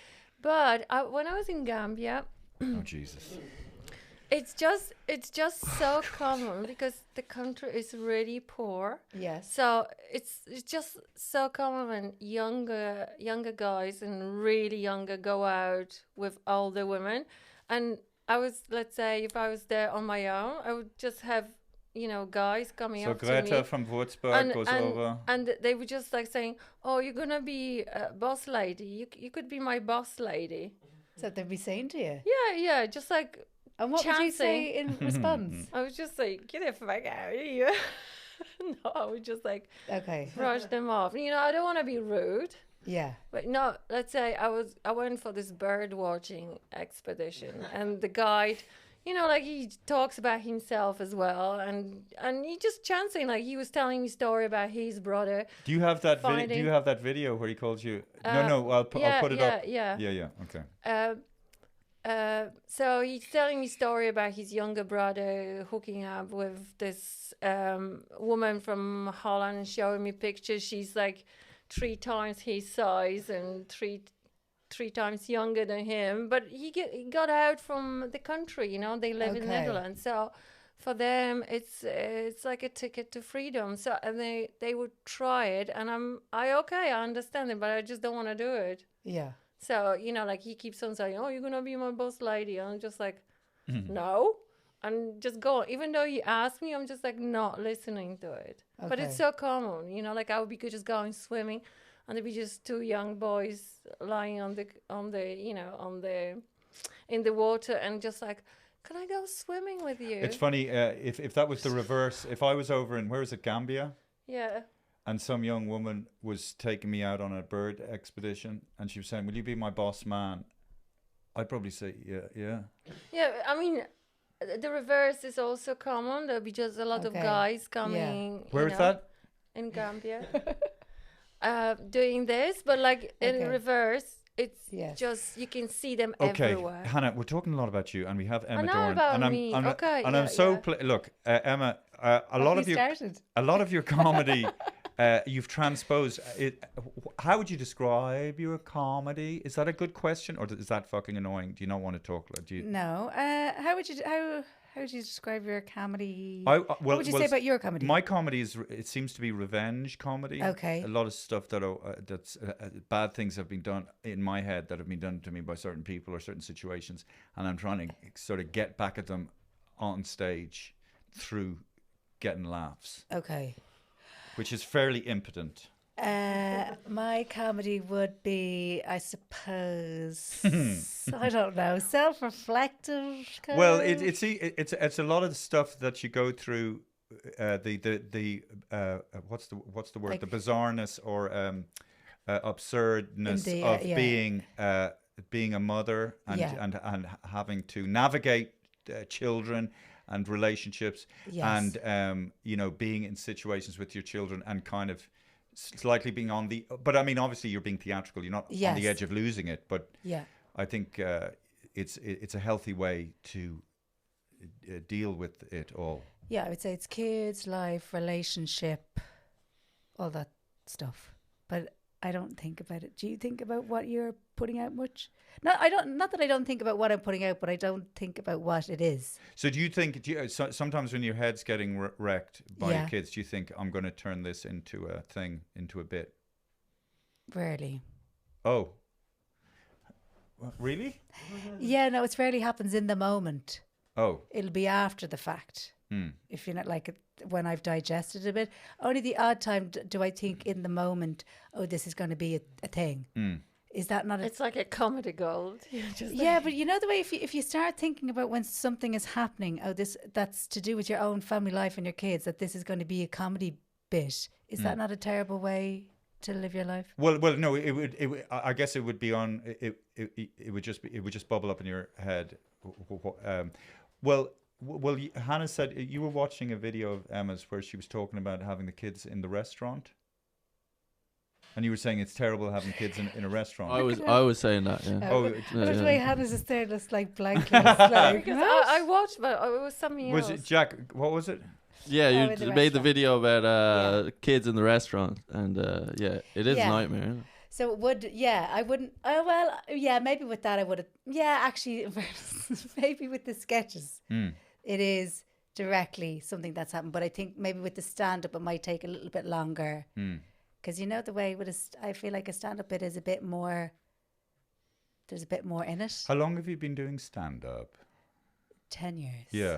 but when I was in Gambia, Oh, Jesus. it's just so common because the country is really poor. Yes. So it's just so common when younger guys and really younger go out with older women. And let's say if I was there on my own, I would just have, guys coming So up to Greta me. from Würzburg goes over. And they were just like saying, "Oh, you're gonna be a boss lady. You could be my boss lady." So they'd be saying to you. Yeah, just like And what would you chancing. say in response? I was just like, "Get the fuck out of here." No, I would just like Okay. brush them off. I don't want to be rude. Yeah. But no, let's say I went for this bird watching expedition and the guide, like he talks about himself as well and he just chancing, like he was telling me story about his brother. Do you have that video? Do finding- you have that video where he calls you? Uh, No, I'll put it up. Yeah. Yeah, okay. So he's telling me story about his younger brother hooking up with this woman from Holland and showing me pictures. She's like 3 times his size and three times younger than him. But he got out from the country. They live in Okay. Netherlands. So for them, it's like a ticket to freedom. So and they would try it, and I understand it, but I just don't want to do it. Yeah. So, like he keeps on saying, "Oh, you're going to be my boss lady." And I'm just like, no. And just go. Even though he asked me, I'm just like not listening to it. But it's Okay. so common, like I would be just going swimming and there'd be just 2 young boys lying in the water and just like, "Can I go swimming with you?" It's funny, if that was the reverse, if I was over in, where is it, Gambia? Yeah. and some young woman was taking me out on a bird expedition, and she was saying, "Will you be my boss man?" I'd probably say, "Yeah." Yeah, I mean, the reverse is also common. There'll be just a lot of Okay. guys coming. Where is that? In Gambia. Doing this, but like in Okay. reverse, it's Yes. just you can see them Okay, everywhere. Hannah, we're talking a lot about you, and we have Emma know Doran, about and me. I'm Okay, and yeah, I'm so yeah. look, Emma, a lot of your comedy, you've transposed it. How would you describe your comedy? Is that a good question, or is that fucking annoying? Do you not want to talk? Do you? No. How would you describe your comedy? What would you say about your comedy? My comedy it seems to be revenge comedy. Okay. A lot of stuff that's bad things have been done in my head that have been done to me by certain people or certain situations, and I'm trying to sort of get back at them on stage through getting laughs, Okay. which is fairly impotent. My comedy would be, I suppose, I don't know, self-reflective. Well, it's a lot of the stuff that you go through. What's the word? Like- The bizarreness or absurdness In the, of yeah. being a mother and Yeah. and having to navigate children and relationships, Yes. and being in situations with your children and kind of slightly being on the. But I mean, obviously, you're being theatrical. You're not on the Yes. edge of losing it, but. Yeah. I think it's a healthy way to deal with it all. Yeah, I would say it's kids, life, relationship, all that stuff. But I don't think about it. Do you think about what you're putting out much? No, I don't. Not that I don't think about what I'm putting out, but I don't think about what it is. So do you think? Sometimes when your head's getting wrecked by your Yeah. kids, do you think I'm going to turn this into a thing, into a bit? Rarely. Oh, really? Yeah, no, it rarely happens in the moment. Oh, It'll be after the fact. hmm. If you're not like it, when I've digested a bit. Only the odd time do I think in the moment, oh, this is going to be a thing. Is that not a It's like a comedy gold. You just Yeah, but you know the way if you start thinking about when something is happening, oh, that's to do with your own family life and your kids, that this is going to be a comedy bit. Is that not a terrible way to live your life? Well, no. It would. I guess it would be on. It would just bubble up in your head. Well, Hannah said you were watching a video of Emma's where she was talking about having the kids in the restaurant, and you were saying it's terrible having kids in a restaurant. I was saying that. Yeah. Oh, But the way Hannah's just there, just like blankly, just like, because "What?" I watched, but it was something else. was it Jack? What was it? Yeah, Oh, you in the made the restaurant. video about kids in the restaurant, and yeah, it is Yeah. a nightmare. Isn't it? So it would, yeah, I wouldn't. Oh well, yeah, maybe with that I would have. Yeah, actually, maybe with the sketches, it is directly something that's happened. But I think maybe with the stand up, it might take a little bit longer. Because you know the way with I feel like a stand up bit is a bit more. There's a bit more in it. How long have you been doing stand up? 10 years. Yeah,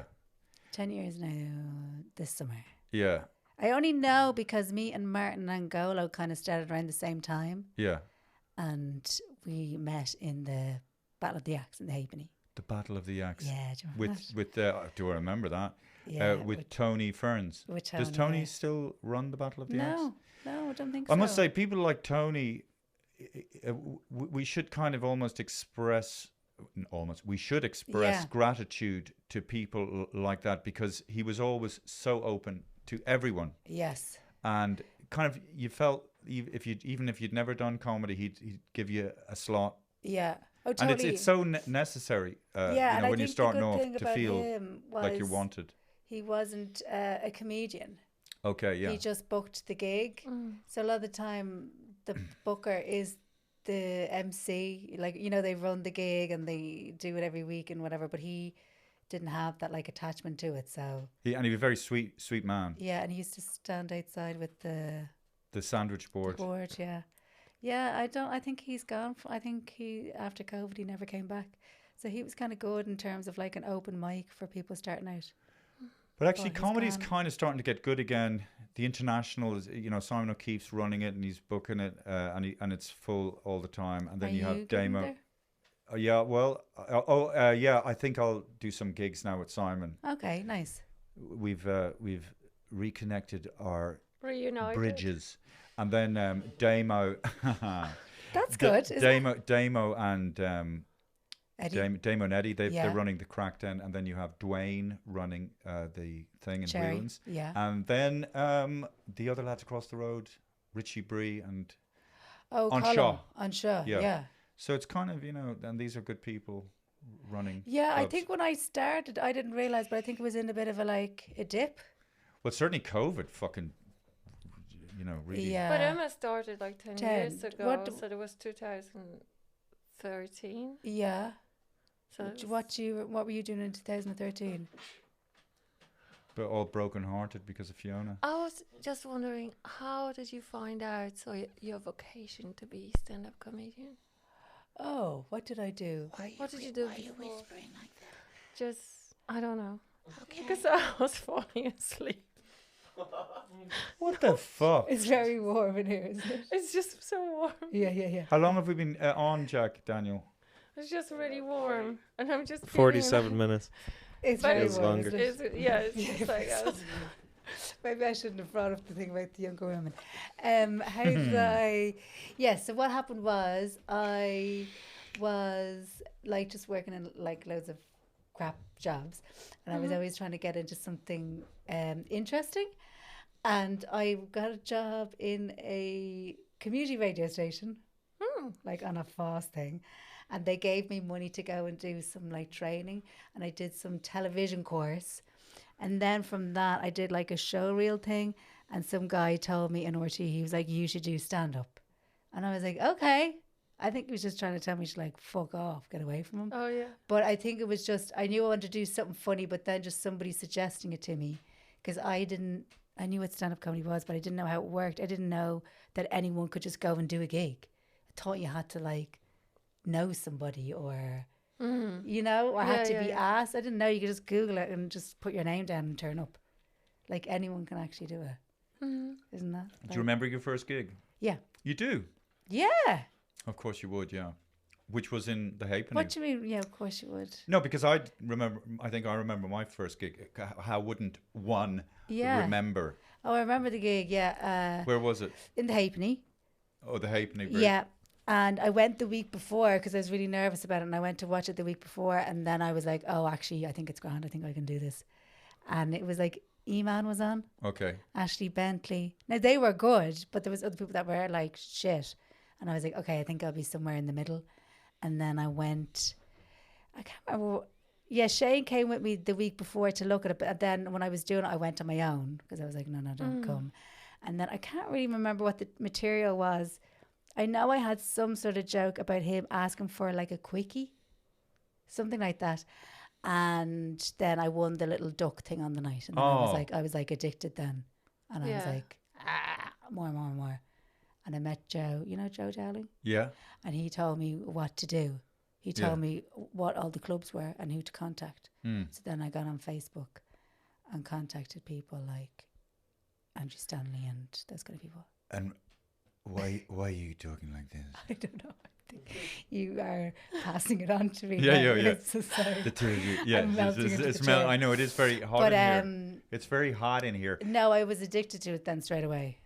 10 years now. This summer. yeah, I only know because me and Martin Angolo kind of started around the same time, yeah. and we met in the Battle of the Axe in the Halfpenny. The Battle of the Axe. Yeah, do you remember With do I remember that? that? Yeah, With Tony Ferns. with Does Tony, Tony yeah. still run the Battle of the Axe? No, I don't think I so. must say, people like Tony, we should kind of we should express Yeah. gratitude to people like that, because he was always so open to everyone, Yes. and kind of you felt even if you'd never done comedy, he'd give you a slot, Yeah. Oh, and totally. it's so necessary. yeah, and I when you're think starting the good off thing to about feel him like you're was wanted. he wasn't a comedian. Okay, yeah. He just booked the gig. So a lot of the time, the booker is the MC. Like, you know, they run the gig and they do it every week and whatever. But he didn't have that like attachment to it. So And he was a very sweet man. yeah, and he used to stand outside with the The sandwich board. board. Yeah, yeah. I think he's gone. I think after COVID he never came back. So he was kind of good in terms of like an open mic for people starting out. But actually, he's comedy's gone. kind of starting to get good again. The International is, Simon O'Keefe's running it and he's booking it, and it's full all the time. And then Are you have going Damo. there? Yeah, well, yeah, I think I'll do some gigs now with Simon. Okay, nice. We've reconnected our Reunited. Bridges, and then Damo. That's good. Isn't Damo and Eddie? Damo and Eddie. They're Yeah. running the Crackdown, and then you have Dwayne running the thing in Cherry. Whelan's, Yeah. and then the other lads across the road, Richie Bree, and Oh, on Colin. Shaw. On Shaw. Yeah. Yeah. so it's kind of and these are good people running. Yeah, I clubs. think when I started, I didn't realize, but I think it was in a bit of a dip. Well, certainly COVID, fucking, really. Yeah. But Emma started like 10 years 10. ago, What- so it was 2013. Yeah. So it What were you doing in 2013? But all broken-hearted because of Fiona. I was just wondering, how did you find out your vocation to be stand-up comedian? Oh, what did I do? What did you do before? Just, I don't know. Because I was falling asleep. What the fuck? It's very warm in here, isn't it? It's just so warm. Yeah. How long have we been on, Jack, Daniel? It's just really warm. And I'm just 47 minutes. It's But very it's warm. longer. Isn't it? it's just like I was, Maybe I shouldn't have brought up the thing about the younger women. How did I? Yes. So what happened was I was like just working in like loads of crap jobs, and I was always trying to get into something interesting. And I got a job in a community radio station, like on a FOSS thing. And they gave me money to go and do some like training. And I did some television course. And then from that, I did like a showreel thing. And some guy told me in RT, he was like, you should do stand up. And I was like, okay. I think he was just trying to tell me to like fuck off, get away from him. oh yeah. But I think it was just, I knew I wanted to do something funny, but then just somebody suggesting it to me. Because I knew what stand up comedy was, but I didn't know how it worked. I didn't know that anyone could just go and do a gig. I thought you had to like know somebody or, or had to be asked. I didn't know you could just Google it and just put your name down and turn up. Like anyone can actually do it. Isn't that? Do you remember your first gig? Yeah. You do? Yeah. Of course you would, yeah. Which was in the Halfpenny. What do you mean? Yeah, of course you would. No, because I think I remember my first gig. How wouldn't one remember? Oh, I remember the gig, yeah. Where was it? In the Halfpenny. Oh, the Halfpenny Bridge. Yeah. And I went the week before because I was really nervous about it. And I went to watch it the week before. And then I was like, oh, actually, I think it's grand. I think I can do this. And it was like, E-Man was on. Okay. Ashley Bentley. Now, they were good, but there was other people that were like shit. And I was like, okay, I think I'll be somewhere in the middle. And then I went, I can't remember. Yeah, Shane came with me the week before to look at it. But then when I was doing it, I went on my own because I was like, no, don't come. And then I can't really remember what the material was. I know I had some sort of joke about him asking for like a quickie, something like that. And then I won the little duck thing on the night. And then I was like addicted then. And I was like, more. And I met Joe, you know Joe Dowling? Yeah. And he told me what to do. He told me what all the clubs were and who to contact. So then I got on Facebook and contacted people like Andrew Stanley and those kind of people. And why are you talking like this? I don't know. I think you are passing it on to me. Yeah. It's so sorry. The two of you. Yeah. I'm melting into the smell. chair. I know it is very hot But in here. It's very hot in here. no, I was addicted to it then straight away.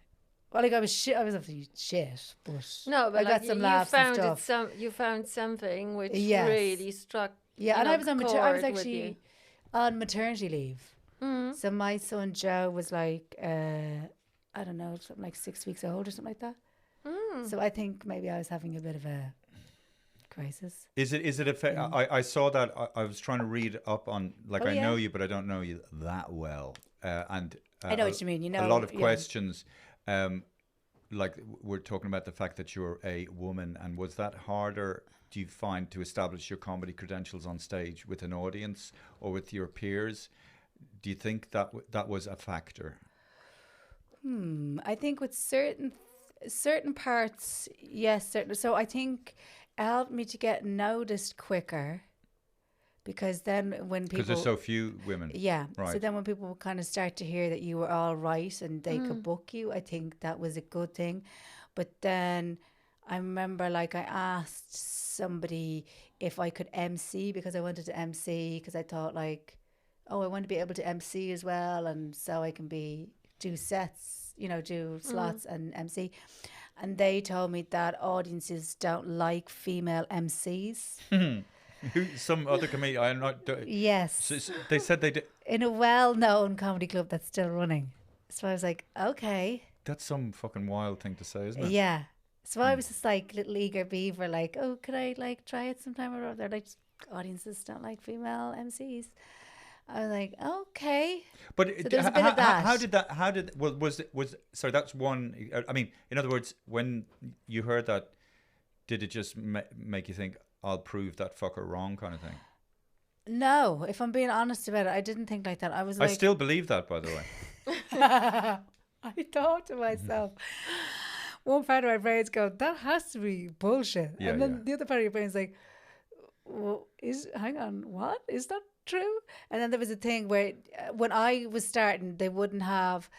Well, like I was obviously shit, but No, but I got some laughs and stuff. you found something which Yes. really struck. Yeah, and I was on I was chord with actually you. on maternity leave. So my son Joe was like, I don't know, something like 6 weeks old or something like that. So I think maybe I was having a bit of a crisis. Is it I saw that I was trying to read up on I know you, but I don't know you that well. And I know what you mean. You know, a lot of questions. Like we're talking about the fact that you're a woman, and was that harder? Do you find to establish your comedy credentials on stage with an audience or with your peers? Do you think that that was a factor? I think with certain parts, yes, certain. So I think it helped me to get noticed quicker, because then when people, Because there's so few women. yeah, Right. so then when people would kind of start to hear that you were all right and they could book you, I think that was a good thing. But then I remember like I asked somebody if I could MC, because I wanted to MC, because I thought like, oh, I want to be able to MC as well, and so I can do sets, do slots and MC. And they told me that audiences don't like female MCs. Some other comedian, I'm not. Yes. They said they did. In a well-known comedy club that's still running. So I was like, okay. That's some fucking wild thing to say, isn't it? Yeah. So I was just like little eager beaver, like, oh, could I like try it sometime or other? They're like, audiences don't like female MCs. I was like, okay. But So there's a bit of that. How did sorry, that's one. I mean, in other words, when you heard that, did it just make you think, I'll prove that fucker wrong, kind of thing? No, if I'm being honest about it, I didn't think like that. I was I like, still believe that, by the way. I thought to myself, one part of my brain's going, that has to be bullshit. Yeah, and then yeah. the other part of your brain's like, well, hang on, what? Is that true? And then there was a thing where when I was starting, they wouldn't have,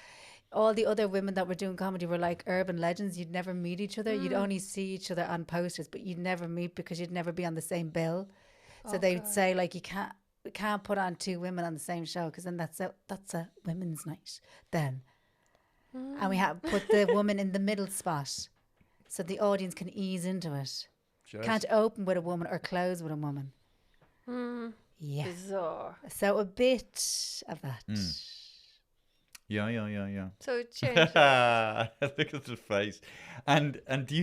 all the other women that were doing comedy were like urban legends. You'd never meet each other. You'd only see each other on posters, but you'd never meet because you'd never be on the same bill. So they would say like, we can't put on two women on the same show because then that's a women's night then. And we have put the woman in the middle spot so the audience can ease into it. Can't open with a woman or close with a woman. Yeah. Bizarre. So a bit of that. Yeah. So it changed. Look at the face. And do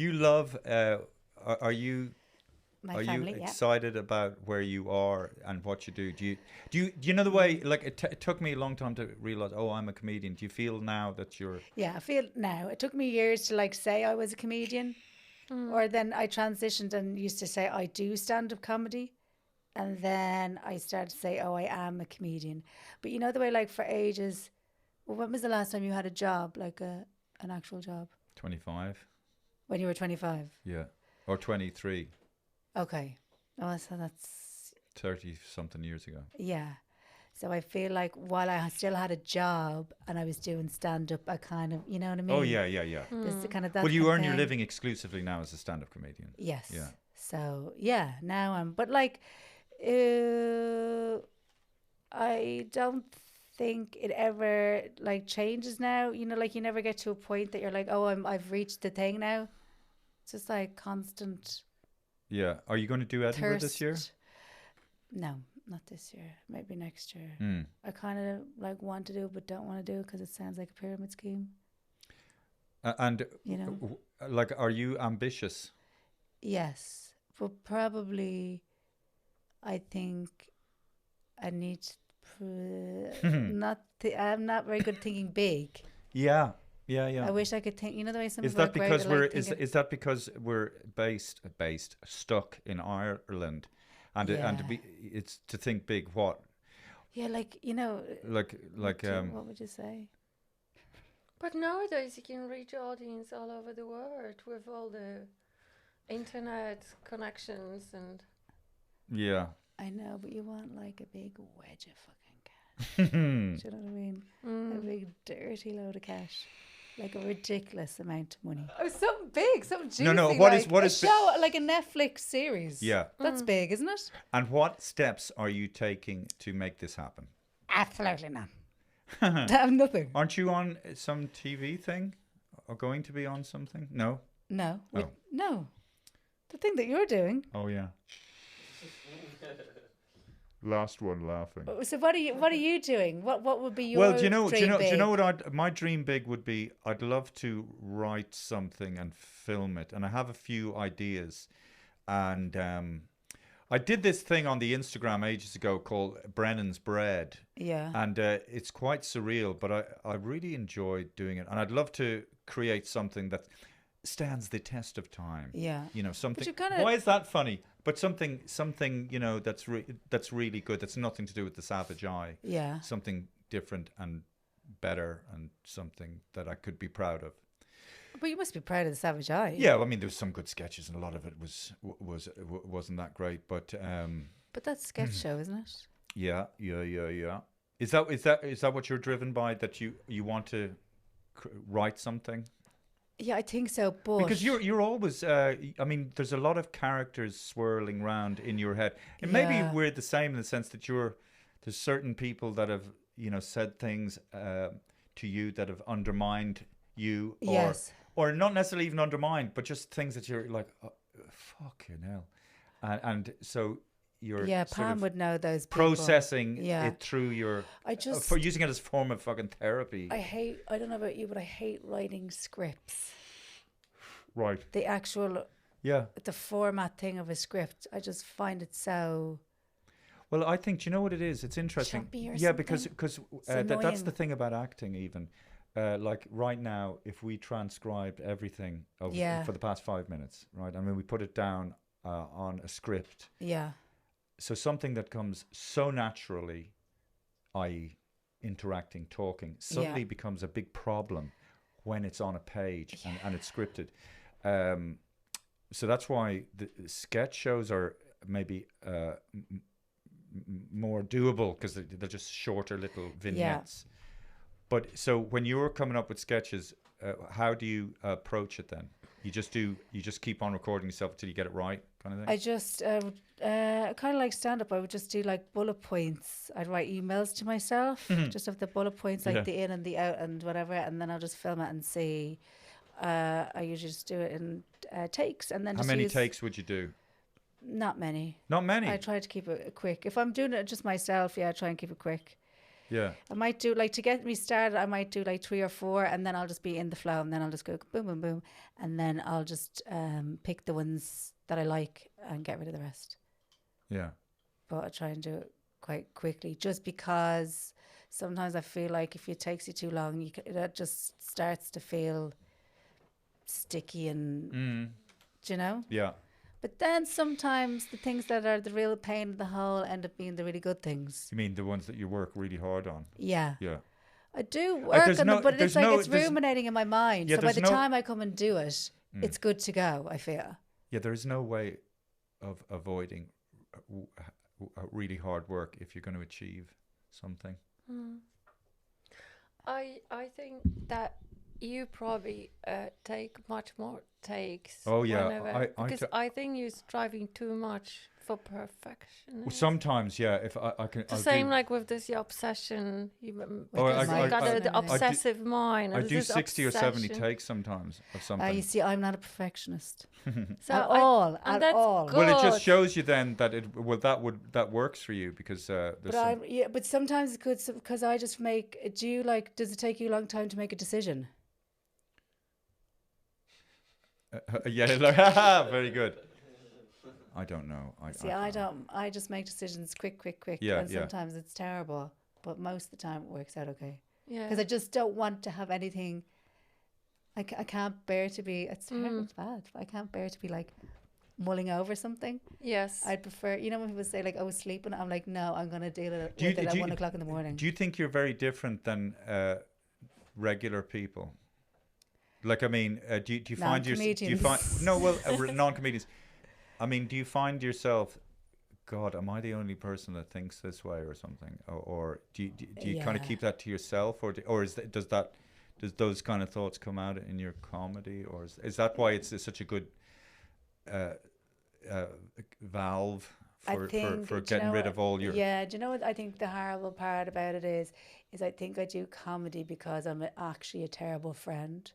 you love? Are you? My Are family, you yeah. excited about where you are and what you do? Do you know the way? Like it took me a long time to realize. Oh, I'm a comedian. Do you feel now that you're? Yeah, I feel now. It took me years to like say I was a comedian, or then I transitioned and used to say I do stand-up comedy, and then I started to say, oh, I am a comedian. But you know the way, like for ages. Well, when was the last time you had a job, like an actual job? 25. When you were 25. Yeah, or 23. Okay. Oh, so that's 30 something years ago. yeah. So I feel like while I still had a job and I was doing stand-up, I kind of, you know what I mean? Oh yeah. This is kind of that. Well, you kind of earn your thing. living exclusively now as a stand-up comedian. Yes. Yeah. So yeah, now I'm. But like, I don't think it ever like changes now. You know, like you never get to a point that you're like, oh, I've reached the thing now. It's just like constant. Yeah. Are you going to do Edinburgh this year? No, not this year. Maybe next year. Mm. I kind of like want to do it, but don't want to do it because it sounds like a pyramid scheme. And You know. like, are you ambitious? Yes, but probably, I think I need not. I'm not very good at thinking big. Yeah. I wish I could think. You know the way some Is people that are great because at, we're like, thinking- is that because we're stuck in Ireland, and and to Yeah. be it's to think big? What Yeah, like you know. like What would you say? But nowadays you can reach audience all over the world with all the internet connections and. yeah. I know, but you want like a big wedge of fucking cash. Do you know what I mean? A big dirty load of cash. Like a ridiculous amount of money. Oh, something big, something juicy. No, what is a bi- show, like a Netflix series. Yeah. That's big, isn't it? And what steps are you taking to make this happen? Absolutely not. Damn nothing. Aren't you on some TV thing, or going to be on something? No. No. Oh. No. The thing that you're doing. Oh yeah. Last one laughing. So what are you doing? What would be your Well, do you know big? what my dream big would be? I'd love to write something and film it, and I have a few ideas. And I did this thing on the Instagram ages ago called Brennan's Bread, Yeah. and it's quite surreal, but I really enjoyed doing it, and I'd love to create something that stands the test of time. Yeah. You know, something. you kinda- Why is that funny? But something you know that's really good. That's nothing to do with the Savage Eye. Yeah. Something different and better, and something that I could be proud of. But you must be proud of the Savage Eye. Yeah, I mean, there was some good sketches, and a lot of it wasn't that great. But But that's a sketch show, isn't it? yeah. Is that what you're driven by? That you want to write something? Yeah, I think so. But Because you're always, I mean, there's a lot of characters swirling around in your head, and maybe Yeah. we're the same in the sense that there's certain people that have, you know, said things to you that have undermined you, or Yes. or not necessarily even undermined, but just things that you're like, oh, fucking hell, and so you're Yeah, sort Pam of would know those people. processing Yeah. it through your I just for using it as a form of fucking therapy. I don't know about you, but I hate writing scripts. Right. The actual Yeah. the format thing of a script. I just find it so Well, I think, do you know what it is? It's interesting. choppy or Yeah, because something. that's the annoying. thing about acting. Even like right now, if we transcribed everything Yeah. for the past 5 minutes, right? I mean, we put it down on a script. Yeah. So something that comes so naturally, i.e., interacting, talking, suddenly becomes a big problem when it's on a page and it's scripted. So that's why the sketch shows are maybe more doable, because they're just shorter little vignettes. But so when you're coming up with sketches, how do you approach it then? You just keep on recording yourself until you get it right, kind of thing? I just kind of like stand up. I would just do like bullet points. I'd write emails to myself, just of the bullet points, like the in and the out and whatever, and then I'll just film it and see. I usually just do it in takes, and then How just many use takes would you do? Not many. Not many. I try to keep it quick. If I'm doing it just myself, I try and keep it quick. Yeah. I might do, like, to get me started, I might do like 3 or 4, and then I'll just be in the flow, and then I'll just go boom, boom, boom, and then I'll just pick the ones that I like and get rid of the rest. Yeah. But I try and do it quite quickly, just because sometimes I feel like if it takes you too long, that just starts to feel sticky and, do you know? Yeah. But then sometimes the things that are the real pain in the hole end up being the really good things. You mean the ones that you work really hard on? Yeah. Yeah. I do work there's on no- them, but there's it's like no- it's there's- ruminating in my mind. Yeah, So by there's the no- time I come and do it, it's good to go, I feel. Yeah, there is no way of avoiding really hard work if you're going to achieve something. I think that you probably take much more takes. Oh, yeah, whenever- I because ta- I think you're striving too much for perfection. Well, sometimes, yeah, if I can... The I'll same do- like with this obsession. Oh, I- You got I- the I- obsessive mind. I and do this 60 or 70 obsession. takes sometimes of something. You see, I'm not a perfectionist So at I- all. and At that's all. good. Well, it just shows you then that that works for you, because there's But but sometimes it's good because I just make. Does it take you a long time to make a decision? yeah, like, haha, very good. I don't know. I don't. I just make decisions quick. Yeah, and yeah. sometimes it's terrible, but most of the time it works out okay. Yeah. Because I just don't want to have anything. I can't bear to be. It's terrible. It's bad. I can't bear to be like mulling over something. Yes. I'd prefer. You know when people say like, "I was sleeping," I'm like, "No, I'm gonna deal with Do you- it at do you- 1 o'clock in the morning." Do you think you're very different than regular people? Like, I mean, do you find Non-comedians. no, well, non-comedians. I mean, do you find yourself, God, am I the only person that thinks this way or something? Or do you kind of Yeah. keep that to yourself, or does those kind of thoughts come out in your comedy, or is that why it's such a good valve I for think, do you getting know rid what- of all your... Yeah, do you know what I think the horrible part about it is I think I do comedy because I'm actually a terrible friend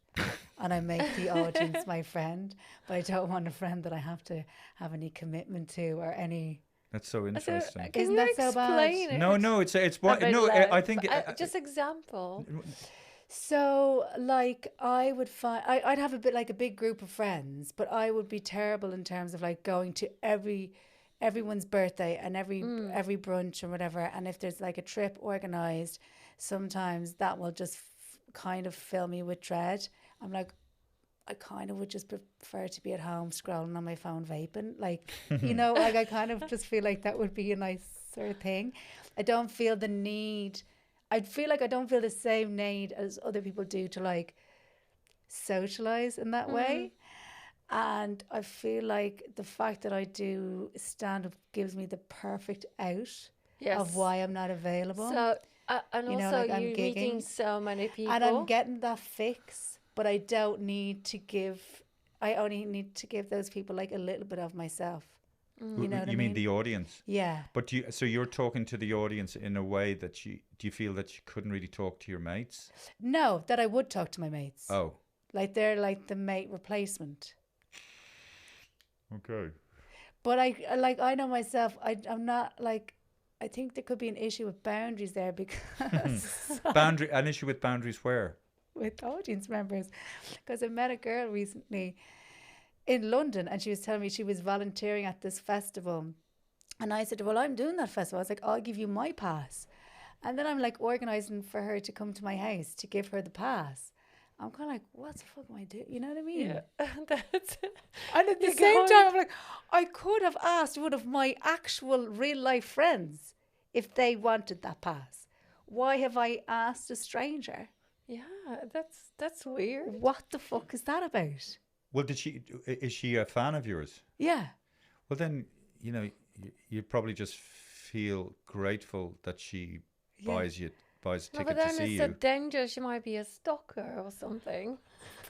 and I make the audience my friend, but I don't want a friend that I have to have any commitment to or any... That's so So, interesting. can Isn't you that so bad? explain it? No, it's a what bit no. I less? think Just example. So, like, I would find... I'd have a bit like a big group of friends, but I would be terrible in terms of like going to everyone's birthday and every brunch or whatever, and if there's like a trip organized, sometimes that will just kind of fill me with dread. I'm like, I kind of would just prefer to be at home scrolling on my phone vaping, like, you know, like I kind of just feel like that would be a nicer thing. I don't feel the need. I feel like I don't feel the same need as other people do to like socialize in that way. And I feel like the fact that I do stand up gives me the perfect out of why I'm not available. So, and You know, also like I'm you're meeting gigging. so many people. And I'm getting that fix, but I don't need to give, I only need to give those people like a little bit of myself. You know what I You mean the audience? Yeah. But so you're talking to the audience in a way that do you feel that you couldn't really talk to your mates? No, that I would talk to my mates. Oh. Like they're like the mate replacement. Okay. But I know myself, I'm not like, I think there could be an issue with boundaries there because An issue with boundaries where? with audience members. Because I met a girl recently in London and she was telling me she was volunteering at this festival. And I said, well, I'm doing that festival. I was like, I'll give you my pass. And then I'm like organising for her to come to my house to give her the pass. I'm kind of like, what the fuck am I doing? You know what I mean? Yeah, that's. And at the same time, I'm like, I could have asked one of my actual real life friends if they wanted that pass. Why have I asked a stranger? Yeah, that's weird. What the fuck is that about? Well, is she a fan of yours? Yeah. Well, then, you probably just feel grateful that she buys a No, ticket but to then see it's you. a danger. She might be a stalker or something.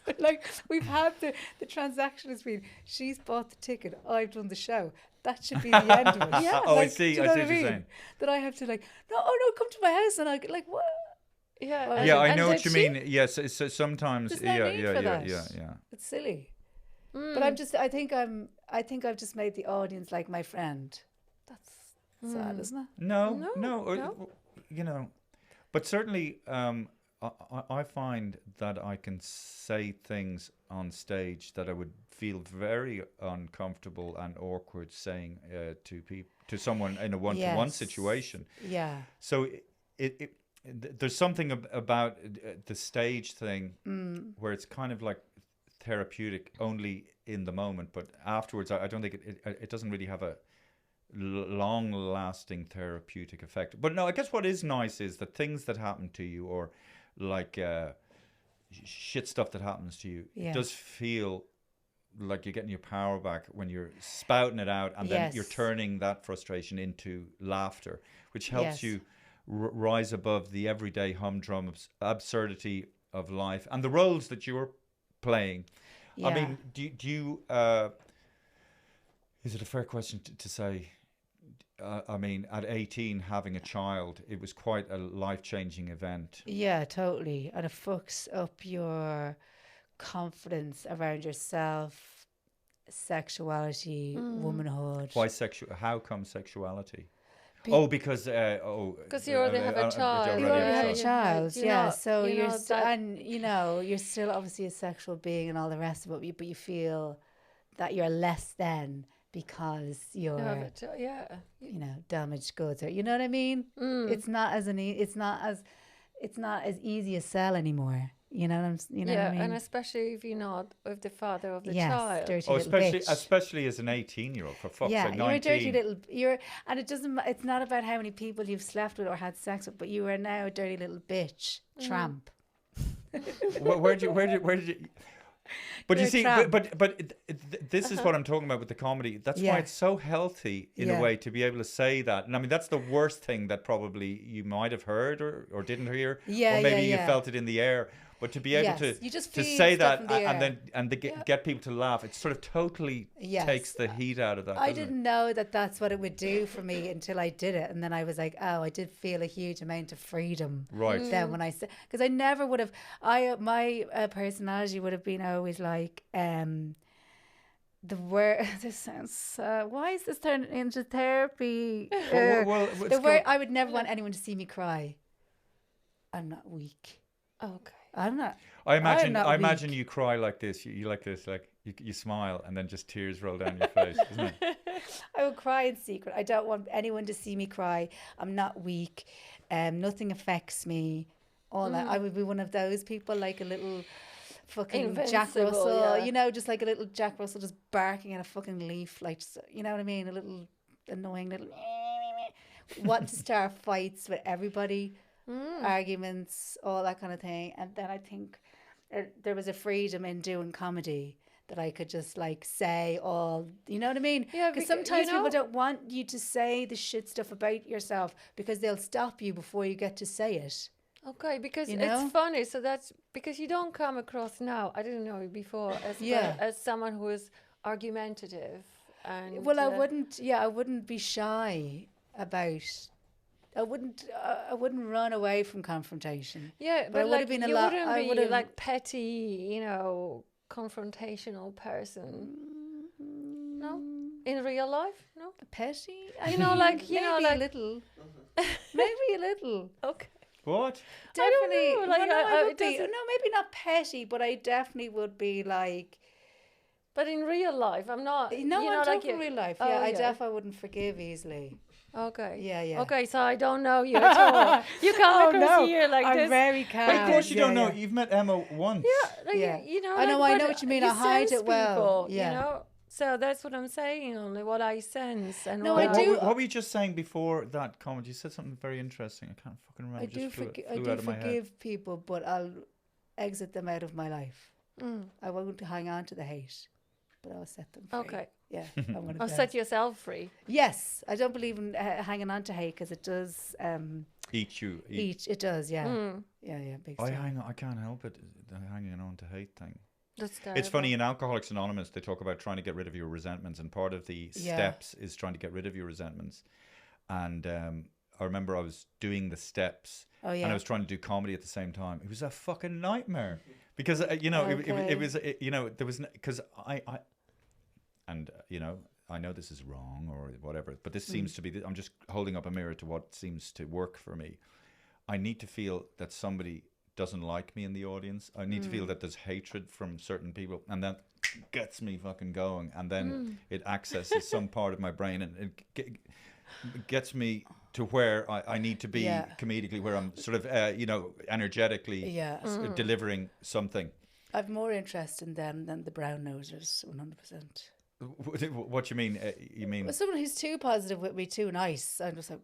But like, we've had the transaction has been, she's bought the ticket, I've done the show. That should be the end of it. Yeah. Oh, I Like, see. do you I know see what what you're saying. That I have to like, no, come to my house. And I like, what? Yeah. Well, Yeah, I and know what did you she? mean. Yes, so sometimes. There's no need for that. Yeah. It's silly. Mm. But I think I've just made the audience like my friend. That's sad, isn't it? No, No. but certainly, I find that I can say things on stage that I would feel very uncomfortable and awkward saying to someone in a one-to-one Yes. situation. Yeah. So there's something about the stage thing where it's kind of like therapeutic only in the moment, but afterwards I don't think it doesn't really have a long-lasting therapeutic effect. But no, I guess what is nice is that things that happen to you, or like shit stuff that happens to you, it does feel like you're getting your power back when you're spouting it out, and then you're turning that frustration into laughter, which helps you rise above the everyday humdrum absurdity of life and the roles that you're playing. I mean, do you is it a fair question to say, I mean, at 18, having a child, it was quite a life-changing event. Yeah, totally. And it fucks up your confidence around yourself, sexuality, womanhood. Why how come sexuality? Because you already have a child. You already have a child, You yeah. know- So you know that- you're still obviously a sexual being and all the rest of it, but you feel that you're less than because you're, damaged goods, or you know what I mean. It's not as it's not as easy a sell anymore. You know what what I mean. And especially if you're not with the father of the Yes, child. dirty little bitch. especially as an 18-year-old, for fuck's sake, 19. You're a dirty little. And it doesn't. It's not about how many people you've slept with or had sex with, but you are now a dirty little bitch, tramp. Where did you? But You're you see, a tramp. but this is what I'm talking about with the comedy. That's why it's so healthy in a way to be able to say that. And I mean, that's the worst thing that probably you might have heard or didn't hear, or maybe you felt it in the air. But to be able You just to feel say stuff that in the and get people to laugh, it sort of totally takes the heat out of that. I doesn't it? didn't know that that's what it would do for me until I did it, and then I was like, oh, I did feel a huge amount of freedom. Right. Then when I said, because I never would have, my personality would have been always like, the word. This sounds. Why is this turning into therapy? Well, The word. I would never want anyone to see me cry. I'm not weak. Okay. I'm not. I I'm not imagine weak. you cry like this. You like this, like you smile and then just tears roll down your face, isn't it? I would cry in secret. I don't want anyone to see me cry. I'm not weak. Nothing affects me. All that. I would be one of those people, like a little fucking Jack Invincible, Russell. yeah. You know, just like a little Jack Russell just barking at a fucking leaf. Like, just, you know what I mean? A little annoying little... wanting to start fights with everybody. Arguments, all that kind of thing. And then I think there was a freedom in doing comedy that I could just like say all, you know what I mean? Yeah, because because, sometimes you know- people don't want you to say the shit stuff about yourself because they'll stop you before you get to say it. Okay, because You know? it's funny. So that's because you don't come across now. I didn't know you before as Yeah. as someone who is argumentative And Well, I wouldn't. Yeah, I wouldn't be shy about. I wouldn't run away from confrontation. Yeah, but but I would like have been a you lot. wouldn't I be would have like petty, confrontational person. No, in real life, no. petty. You know, like maybe like a little. Maybe a little. okay. What? Definitely. know, like, no, I it would be. doesn't- No, maybe not petty, but I definitely would be like. But in real life, I'm not. No, you know, I'm like talking real life. Oh, Yeah, I yeah. definitely wouldn't forgive easily. Okay. Yeah, yeah. Okay, so I don't know you at all. You come across here like I'm this. very calm. But of course you Yeah, don't know. yeah. You've met Emma once. Like, Yeah. you know. I know, like, I know but what you mean. you I hide sense it well. people, Yeah. You know. So that's what I'm saying. Only what I sense and No, what I do- What were you just saying before that comment? You said something very interesting. I can't fucking remember. I It do, just flew I out do of my head. forgive people, but I'll exit them out of my life. Mm. I won't hang on to the hate, but I'll set them free. Okay. Yeah, I'm one of I'll those. set yourself free. Yes, I don't believe in hanging on to hate because it does Eat you. eat. It does, yeah. Mm. Yeah, big I time. I can't help it. The hanging on to hate thing. That's terrible. It's funny in Alcoholics Anonymous they talk about trying to get rid of your resentments, and part of the Yeah. steps is trying to get rid of your resentments. And I remember I was doing the steps, Oh yeah. and I was trying to do comedy at the same time. It was a fucking nightmare because it Okay. was there was because I and I know this is wrong or whatever, but this seems to be. I'm just holding up a mirror to what seems to work for me. I need to feel that somebody doesn't like me in the audience. I need to feel that there's hatred from certain people, and that gets me fucking going. And then it accesses some part of my brain, and it gets me to where I need to be Yeah. comedically, where I'm sort of energetically Yeah. delivering something. I've more interest in them than the brown nosers, 100%. What you mean? You mean Well, someone who's too positive with me, too nice, I'm just like,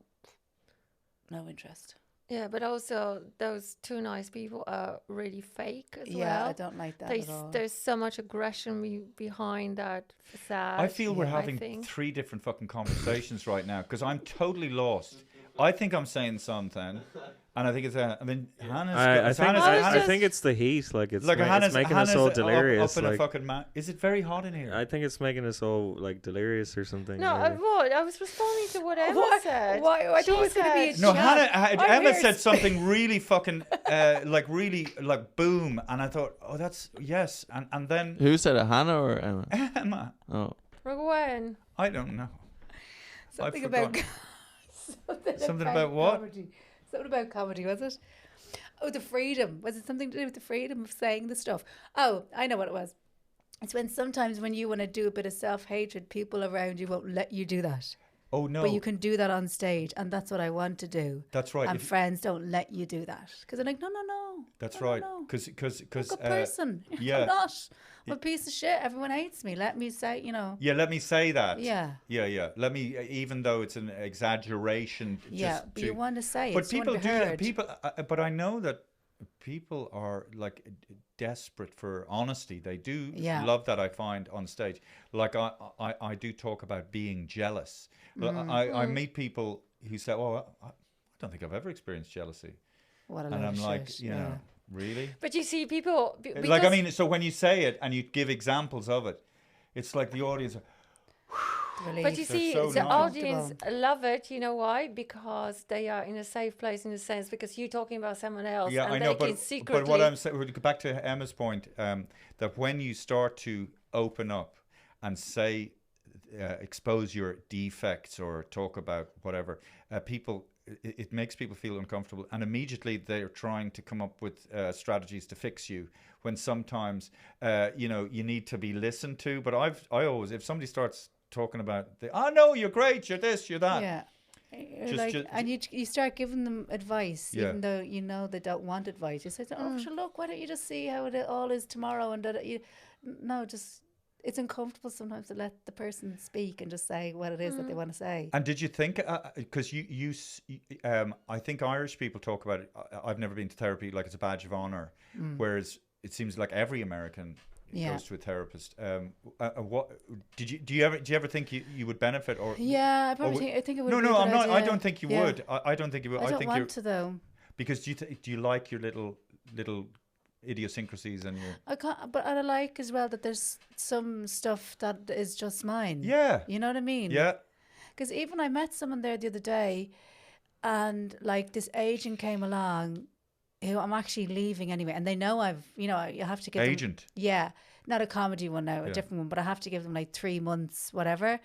no interest. Yeah, but also those two nice people are really fake as Yeah, well. I don't like that at all. There's so much aggression behind that facade. I feel we're I having think. 3 different fucking conversations right now because I'm totally lost. I think I'm saying something, and I think it's and then Hannah's. I think it's the heat. Like it's Hannah's making us all up delirious. in a Like, fucking Is it very hot in here? I think it's making us all like delirious or something. No, maybe. I was responding to what Emma said. Why? I She thought it was going to be a said- No, chat. Emma here said something really fucking really boom, and I thought, oh, that's yes, and then Who said it, Hannah or Emma? Emma, Oh, Gwen. I don't know. Something I've about forgotten. Something about what? Comedy. Something about comedy, was it? Oh, the freedom. Was it something to do with the freedom of saying the stuff? Oh, I know what it was. It's when sometimes when you want to do a bit of self-hatred, people around you won't let you do that. Oh no, But you can do that on stage, and that's what I want to do. that's right. And friends don't let you do that because they're like, no. That's no, right. no. Because I'm a person. yeah. I'm not. I'm a piece of shit. Everyone hates me. Let me say, Yeah, let me say that. Yeah. Yeah. Let me, even though it's an exaggeration. Yeah, but you want to say it. But you want to people be do. heard. People, but I know that people are like desperate for honesty. They do Yeah. love that. I find on stage. Like I do talk about being jealous. Mm-hmm. I meet people who say, "Oh, I don't think I've ever experienced jealousy," What a and load I'm of like, shit, you yeah. know, really. But you see, people. Like I mean, so when you say it and you give examples of it, it's like the audience. Relief. But you They're see, so the nice. audience love it. You know why? Because they are in a safe place, in a sense. Because you're talking about someone else, Yeah, and I know, they can but secretly. what I'm saying, we'll go back to Emma's point, that when you start to open up and say, expose your defects or talk about whatever, people, it makes people feel uncomfortable, and immediately they're trying to come up with strategies to fix you. When sometimes, you need to be listened to. But I always, if somebody starts talking about, no, you're great, you're this, you're that. Yeah. Just- and you start giving them advice, Yeah. even though you know they don't want advice. You say, "Oh, sure, look, why don't you just see how it all is tomorrow?" And it's uncomfortable sometimes to let the person speak and just say what it is that they want to say. And did you think, because I think Irish people talk about it, I've never been to therapy like it's a badge of honor, whereas it seems like every American Yeah. goes to a therapist. What do you ever think you would benefit or? Yeah, I probably I think it would. No, be a I'm good not. I idea. don't think you Yeah. would. I don't think you would. I don't think want to though. because do you like your little idiosyncrasies and your. I can't, but I like as well that there's some stuff that is just mine. Yeah. You know what I mean? Yeah. Because even I met someone there the other day, and like this agent came along, who I'm actually leaving anyway, and they know you have to give them, Agent. yeah, not a comedy one now, a Yeah. different one, but I have to give them like 3 months, whatever.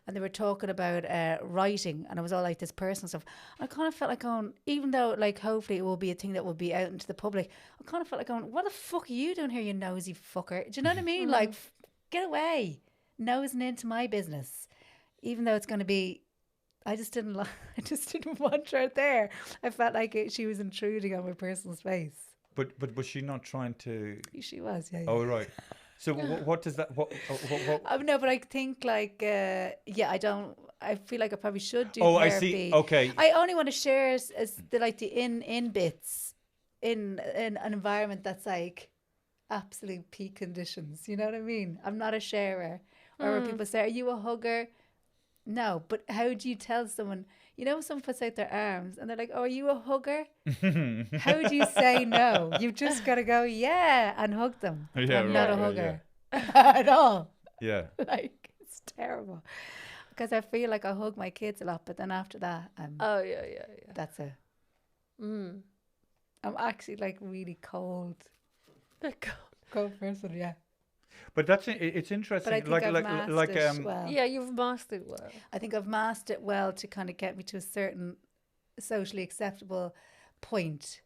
And they were talking about writing, and it was all like this personal stuff. I kind of felt like going, even though like hopefully it will be a thing that will be out into the public, I kind of felt like going, what the fuck are you doing here, you nosy fucker? Do you know what I mean? Like, get away, nosing into my business, even though it's going to be. I just didn't want her there. I felt like she was intruding on my personal space. But was she not trying to? She was, yeah. Oh right. So what does that? What? No, but I think like I don't. I feel like I probably should do. Oh, therapy. I see. Okay. I only want to share as the in bits in an environment that's like absolute peak conditions. You know what I mean? I'm not a sharer. Or where people say, "Are you a hugger?" No, but how do you tell someone? You know, someone puts out their arms and they're like, "Oh, are you a hugger?" How do you say no? You've just got to go, "Yeah," and hug them. Yeah, I'm not a right, hugger at all. Yeah. Like, it's terrible. Because I feel like I hug my kids a lot, but then after that, Oh yeah. that's it. I'm actually like really cold. Cold person, yeah. But it's interesting. But I think like I've like mastered like it well. Yeah, you've mastered well. I think I've mastered it well to kind of get me to a certain socially acceptable point.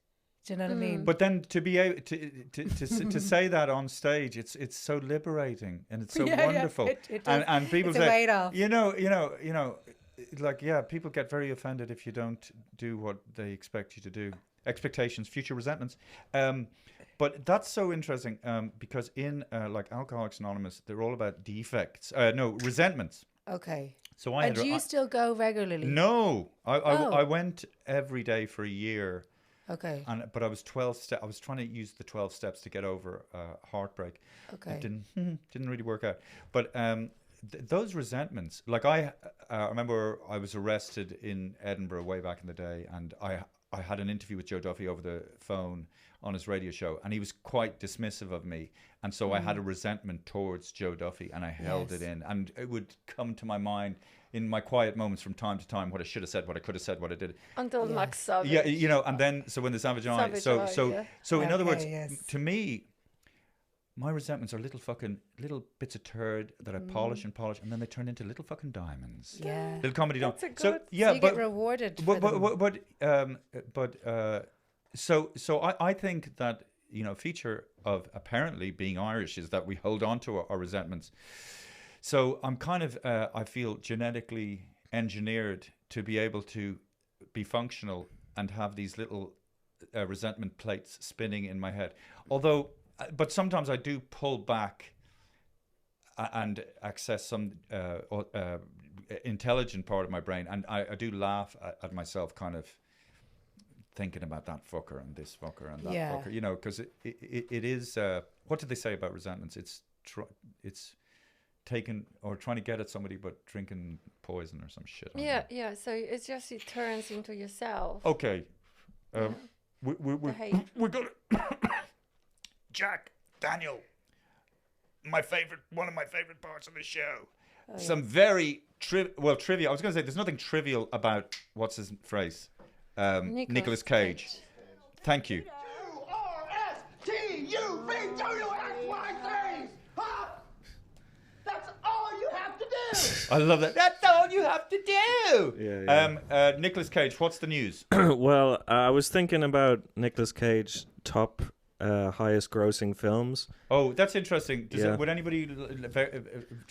Do you know what I mean? But then to be able to say that on stage, it's so liberating and it's so wonderful. It does. And people It's a say, weight off. you know, like people get very offended if you don't do what they expect you to do. Expectations, future resentments. But that's so interesting because in like Alcoholics Anonymous, they're all about defects. Resentments. Okay. So I And do you still go regularly? No, Oh. I went every day for a year. Okay. But I was 12 step. I was trying to use the 12 steps to get over heartbreak. Okay. It didn't really work out. But those resentments, like I remember I was arrested in Edinburgh way back in the day, and I had an interview with Joe Duffy over the phone on his radio show, and he was quite dismissive of me, and so I had a resentment towards Joe Duffy, and I held it in, and it would come to my mind in my quiet moments from time to time what I should have said, what I could have said, what I did. Until Max Savage. Yeah, you know, and then so when the Savage Eye, so in other words, to me, my resentments are little bits of turd that I polish, and then they turn into little fucking diamonds. Yeah. Little comedy diamonds. So you get rewarded for them. So I think that, you know, a feature of apparently being Irish is that we hold on to our resentments. So I'm kind of, I feel genetically engineered to be able to be functional and have these little resentment plates spinning in my head. Although, but sometimes I do pull back and access some intelligent part of my brain. And I do laugh at myself kind of thinking about that fucker and this fucker and that fucker, you know, because it is, what did they say about resentments? It's taking or trying to get at somebody but drinking poison or some shit. Yeah. So it's just it turns into yourself. Okay. We're gonna Jack, Daniel, one of my favorite parts of the show. Some very trivia. I was going to say there's nothing trivial about what's his phrase. Nicolas Cage. Thank you. URSTUVWXYZ. Huh? That's all you have to do. I love that. That's all you have to do. Yeah. Nicolas Cage, what's the news? Well, I was thinking about Nicolas Cage top highest grossing films. Oh, that's interesting. Would anybody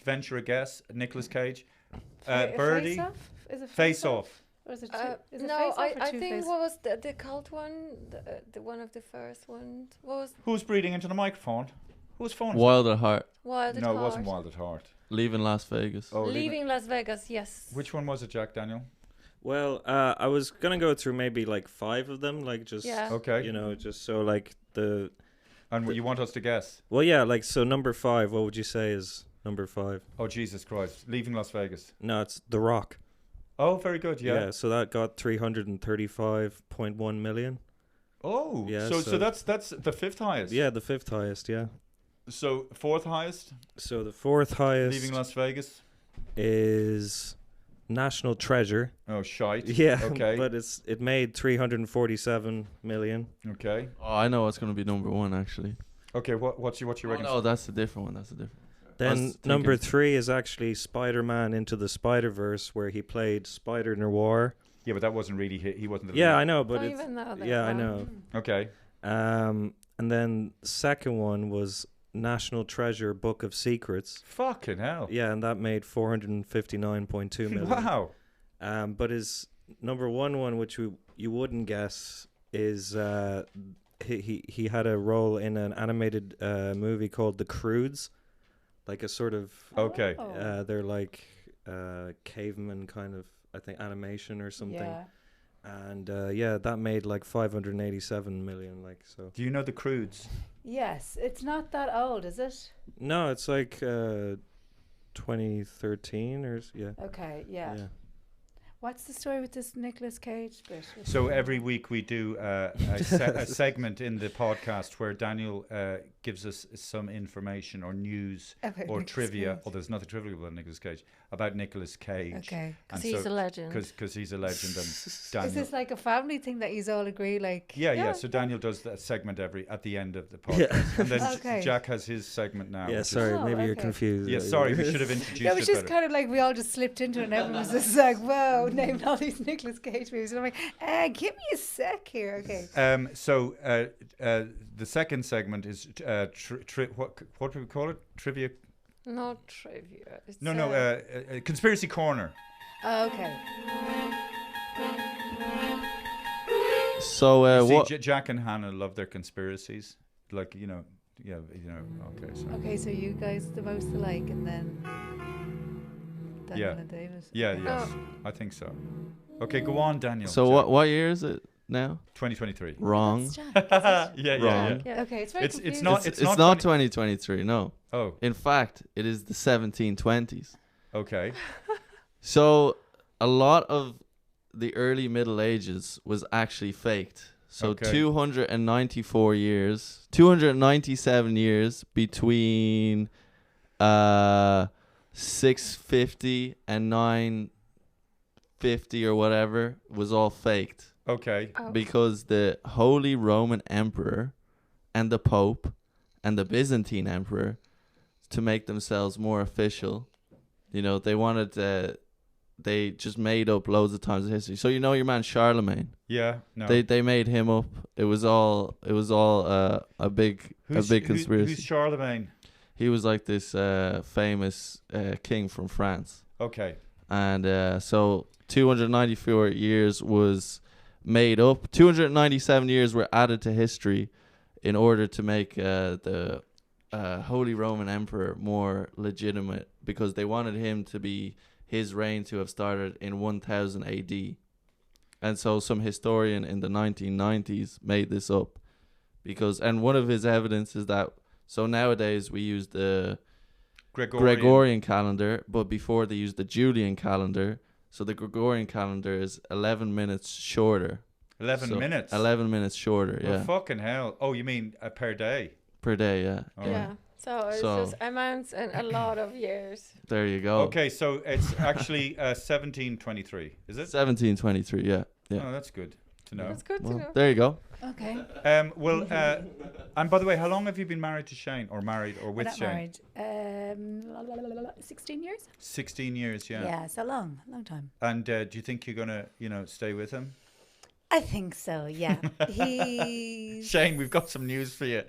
venture a guess? Nicolas Cage? Birdie? Is it Face Off. Or is it is it No, Face Off or I Two think Face? what was the cult one, the one of the first ones. What was Who's breathing into the microphone? Whose phone? Wild at Heart. Wild at No, Heart? it wasn't Wild at Heart. Leaving Las Vegas. Oh, Leaving Las Vegas, yes. Which one was it, Jack Daniel? Well, I was gonna go through maybe like 5 of them, like just Okay. you know, just so like the. And you want us to guess? Well, yeah, like so number 5. What would you say is number 5? Oh, Jesus Christ! Leaving Las Vegas. No, it's The Rock. Oh, very good. Yeah. So that got 335.1 million. Oh, Yeah, so that's the fifth highest. Yeah, the fifth highest. Yeah. So fourth highest, So the fourth highest leaving Las Vegas. is National Treasure. Oh, shite. Yeah. Okay. But it made 347 million. Okay. Oh, I know what's going to be number one, actually. Okay. What you Oh, reckon? no, that's a different one. That's a different one. Then was number thinking- 3 is actually Spider-Man Into the Spider-Verse, where he played Spider Noir. Yeah, but that wasn't really hit. He wasn't. The Yeah, lead. I know, but Don't it's even know that yeah, I one. know. Okay. And then second one was National Treasure Book of Secrets. Fucking hell. Yeah, and that made 459.2 million. Wow. But his number one, which you wouldn't guess, is he had a role in an animated movie called The Croods, like a sort of Okay. Oh. they're like caveman kind of, I think, animation or something. Yeah. And yeah, that made like 587 million. Like, so Do you know the Croods? Yes, it's not that old, is it? no, it's like 2013 or yeah. Okay, yeah. Yeah. What's the story with this Nicolas Cage bit? So every week we do a segment in the podcast where Daniel gives us some information or news About or Nicolas trivia. Cage. Oh, there's nothing trivial about Nicolas Cage. About Nicolas Cage. Okay. And Because he's a legend. Because he's a legend. And Is Daniel. this like a family thing that you all agree, like? Yeah. So Daniel does that segment at the end of the podcast, and then Okay. Jack has his segment now. Yeah, which is- sorry, Oh, maybe you're okay. confused. Yeah, sorry, we should have introduced Yeah, it was it just better. kind of like we all just slipped into it and everyone was just like, whoa, named all these Nicolas Cage movies. And I'm like, give me a sec here. Okay. So the second segment is what do we call it? Trivia? Not trivia. It's, No, conspiracy corner. Oh, okay. So, You see, what? Jack and Hannah love their conspiracies. Like, okay. So Okay, so you guys the most alike and then Daniel Yeah. and David. yes, I think so. Okay, go on, Daniel. So, Jack. what year is it now? 2023. Wrong. That's Jack, is it? Wrong. Yeah. Okay, it's very It's confusing. not- It's not not 2023, no. Oh, In fact, it is the 1720s. okay. So a lot of the early Middle Ages was actually faked. So Okay. 297 years between 650 and 950 or whatever was all faked Okay. Oh. because the Holy Roman Emperor and the Pope and the Byzantine Emperor, to make themselves more official, they wanted they just made up loads of times in history. So your man Charlemagne, Yeah. No. they made him up. It was all a big conspiracy. Who's Charlemagne? He was like this famous king from France, Okay. and so 294 years was made up. 297 years were added to history in order to make the Holy Roman Emperor more legitimate, because they wanted him to be his reign to have started in 1000 AD. And so some historian in the 1990s made this up, and one of his evidence is that, so nowadays we use the Gregorian calendar, but before they used the Julian calendar. So the Gregorian calendar is 11 minutes shorter. 11 So minutes. 11 minutes shorter, Well, yeah. fucking hell. Oh, you mean per day? Per day, yeah. All Yeah. right. So it's So- just amounts in a lot of years. There you go. Okay, so it's actually 1723, is it? 1723, yeah. Yeah. Oh, that's good to know. That's good to Well, know. there you go. Okay. Well, and by the way, how long have you been married to Shane, or married, or We're with not Shane? married. 16 years? 16 years, yeah. Yeah, it's a long time. And do you think you're gonna, stay with him? I think so, yeah. He's... Shane, we've got some news for you.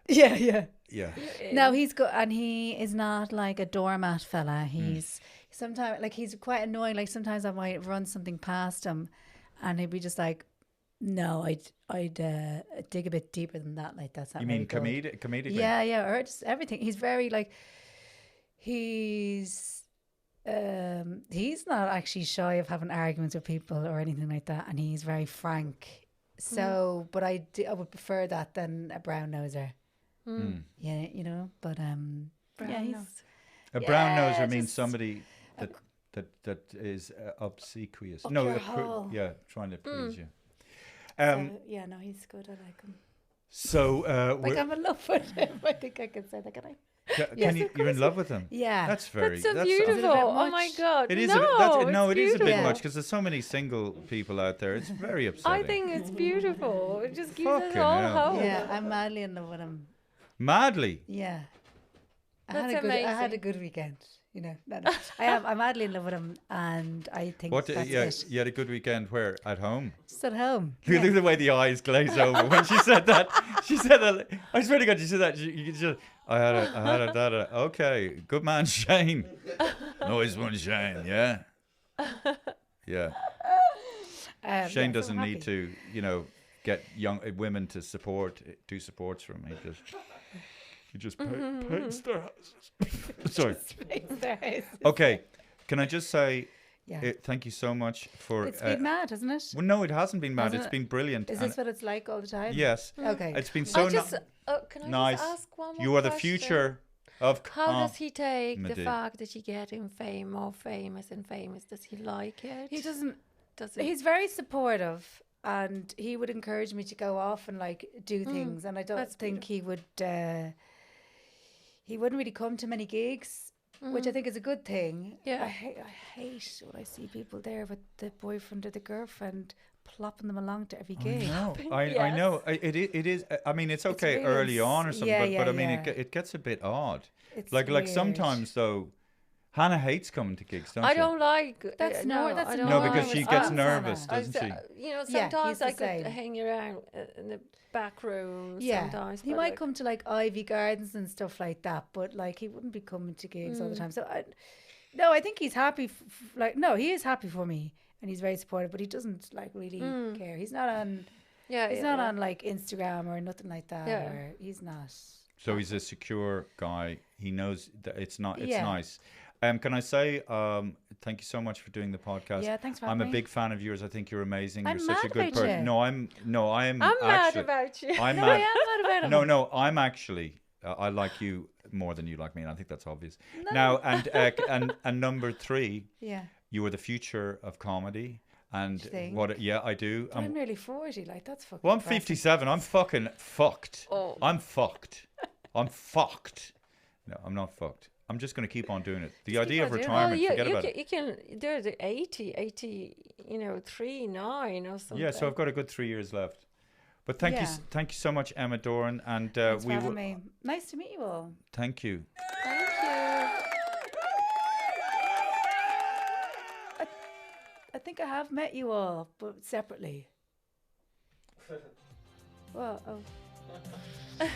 Yeah. Yeah. No, he's good, and he is not like a doormat fella. He's sometimes like he's quite annoying. Like sometimes I might run something past him, and he'd be just like, "No, I'd dig a bit deeper than that. Like that's not." You mean very good." comedically? Yeah, or just everything. He's very like, he's not actually shy of having arguments with people or anything like that, and he's very frank. So, but I would prefer that than a brown noser. Mm. Yeah, but Brown yeah, he's. nose. A brown Yeah, noser means just somebody that is obsequious. Up No, your hole. yeah, trying to please you. Yeah, no, he's good. I like him. So, Like, I'm in love with him. I think I can say that, can I? can you? You're in love with him. Yeah. That's very. That's so Is beautiful. it a bit Oh my much? god. It is. No, No, it's it is a bit beautiful. much because there's so many single people out there. It's very upsetting. I think it's beautiful. It just gives us Fucking all hell. hope. Yeah, I'm madly in love with him. Madly. Yeah. That's I had a amazing. good weekend. You know, no. I'm madly in love with him, and I think What? that's Yeah, it. you had a good weekend. Where? At home. Just at home. Look at the way the eyes glaze over when she said that. She said that. I swear to God, she said that. You just, I had a. Okay, good man, Shane. Noise one, Shane. Yeah. Yeah. Shane doesn't need to, get young women to do supports from him. He just paints their houses. Sorry. Okay, can I just say, Yeah. thank you so much for. It's been mad, hasn't it? Well, no, it hasn't been mad. Hasn't It's it? been brilliant. Is this what it's like all the time? Yes. Okay. It's been so Can I nice. just ask one more You are the question? future of. How does he take the comedy. fact that you get him more famous and famous? Does he like it? He doesn't. Does he? He's very supportive, and he would encourage me to go off and like do things. And I don't that's think he would. He wouldn't really come to many gigs, which I think is a good thing. Yeah. I hate when I see people there with the boyfriend or the girlfriend plopping them along to every gig. No, I know. It is. I mean, it's okay really early on or something, yeah, but I mean, yeah. it gets a bit odd. It's Like weird. sometimes though, Hannah hates coming to gigs, don't I she? don't like. That's no, no, that's I don't No, like because it. she gets I'm nervous, Hannah. doesn't she? Yeah, Sometimes he's the I could same. hang around in the back room. Yeah, Sometimes he but, might like, come to like Ivy Gardens and stuff like that, but like he wouldn't be coming to gigs all the time. So I think he's happy. He is happy for me, and he's very supportive. But he doesn't like really care. He's not on. Yeah, He's not on like Instagram or nothing like that. Yeah. Or he's not. So he's a secure guy. He knows that it's not. It's Yeah. nice. Can I say thank you so much for doing the podcast? Yeah, thanks for I'm having a me. big fan of yours. I think you're amazing. I'm You're such a mad good about person. you. No, I am. I'm mad actually, about you. I'm No, mad. I am mad about him. No, I'm actually. I like you more than you like me, and I think that's obvious. Now, and number 3, Yeah. you are the future of comedy, and You think? what? Yeah, I do. I'm nearly 40. Like that's fucking. Well, I'm depressing. 57. I'm fucking fucked. Oh. I'm fucked. I'm fucked. No, I'm not fucked. I'm just going to keep on doing it. The Just idea keep of on doing it. retirement, you, forget you about can, it. you can do it at 80, 3, 9 or something. Yeah, so I've got a good 3 years left. But thank you so much, Emma Doran, and Thanks we for having will. me. Nice to meet you all. Thank you. Thank you. I think I have met you all, but separately. Well, oh.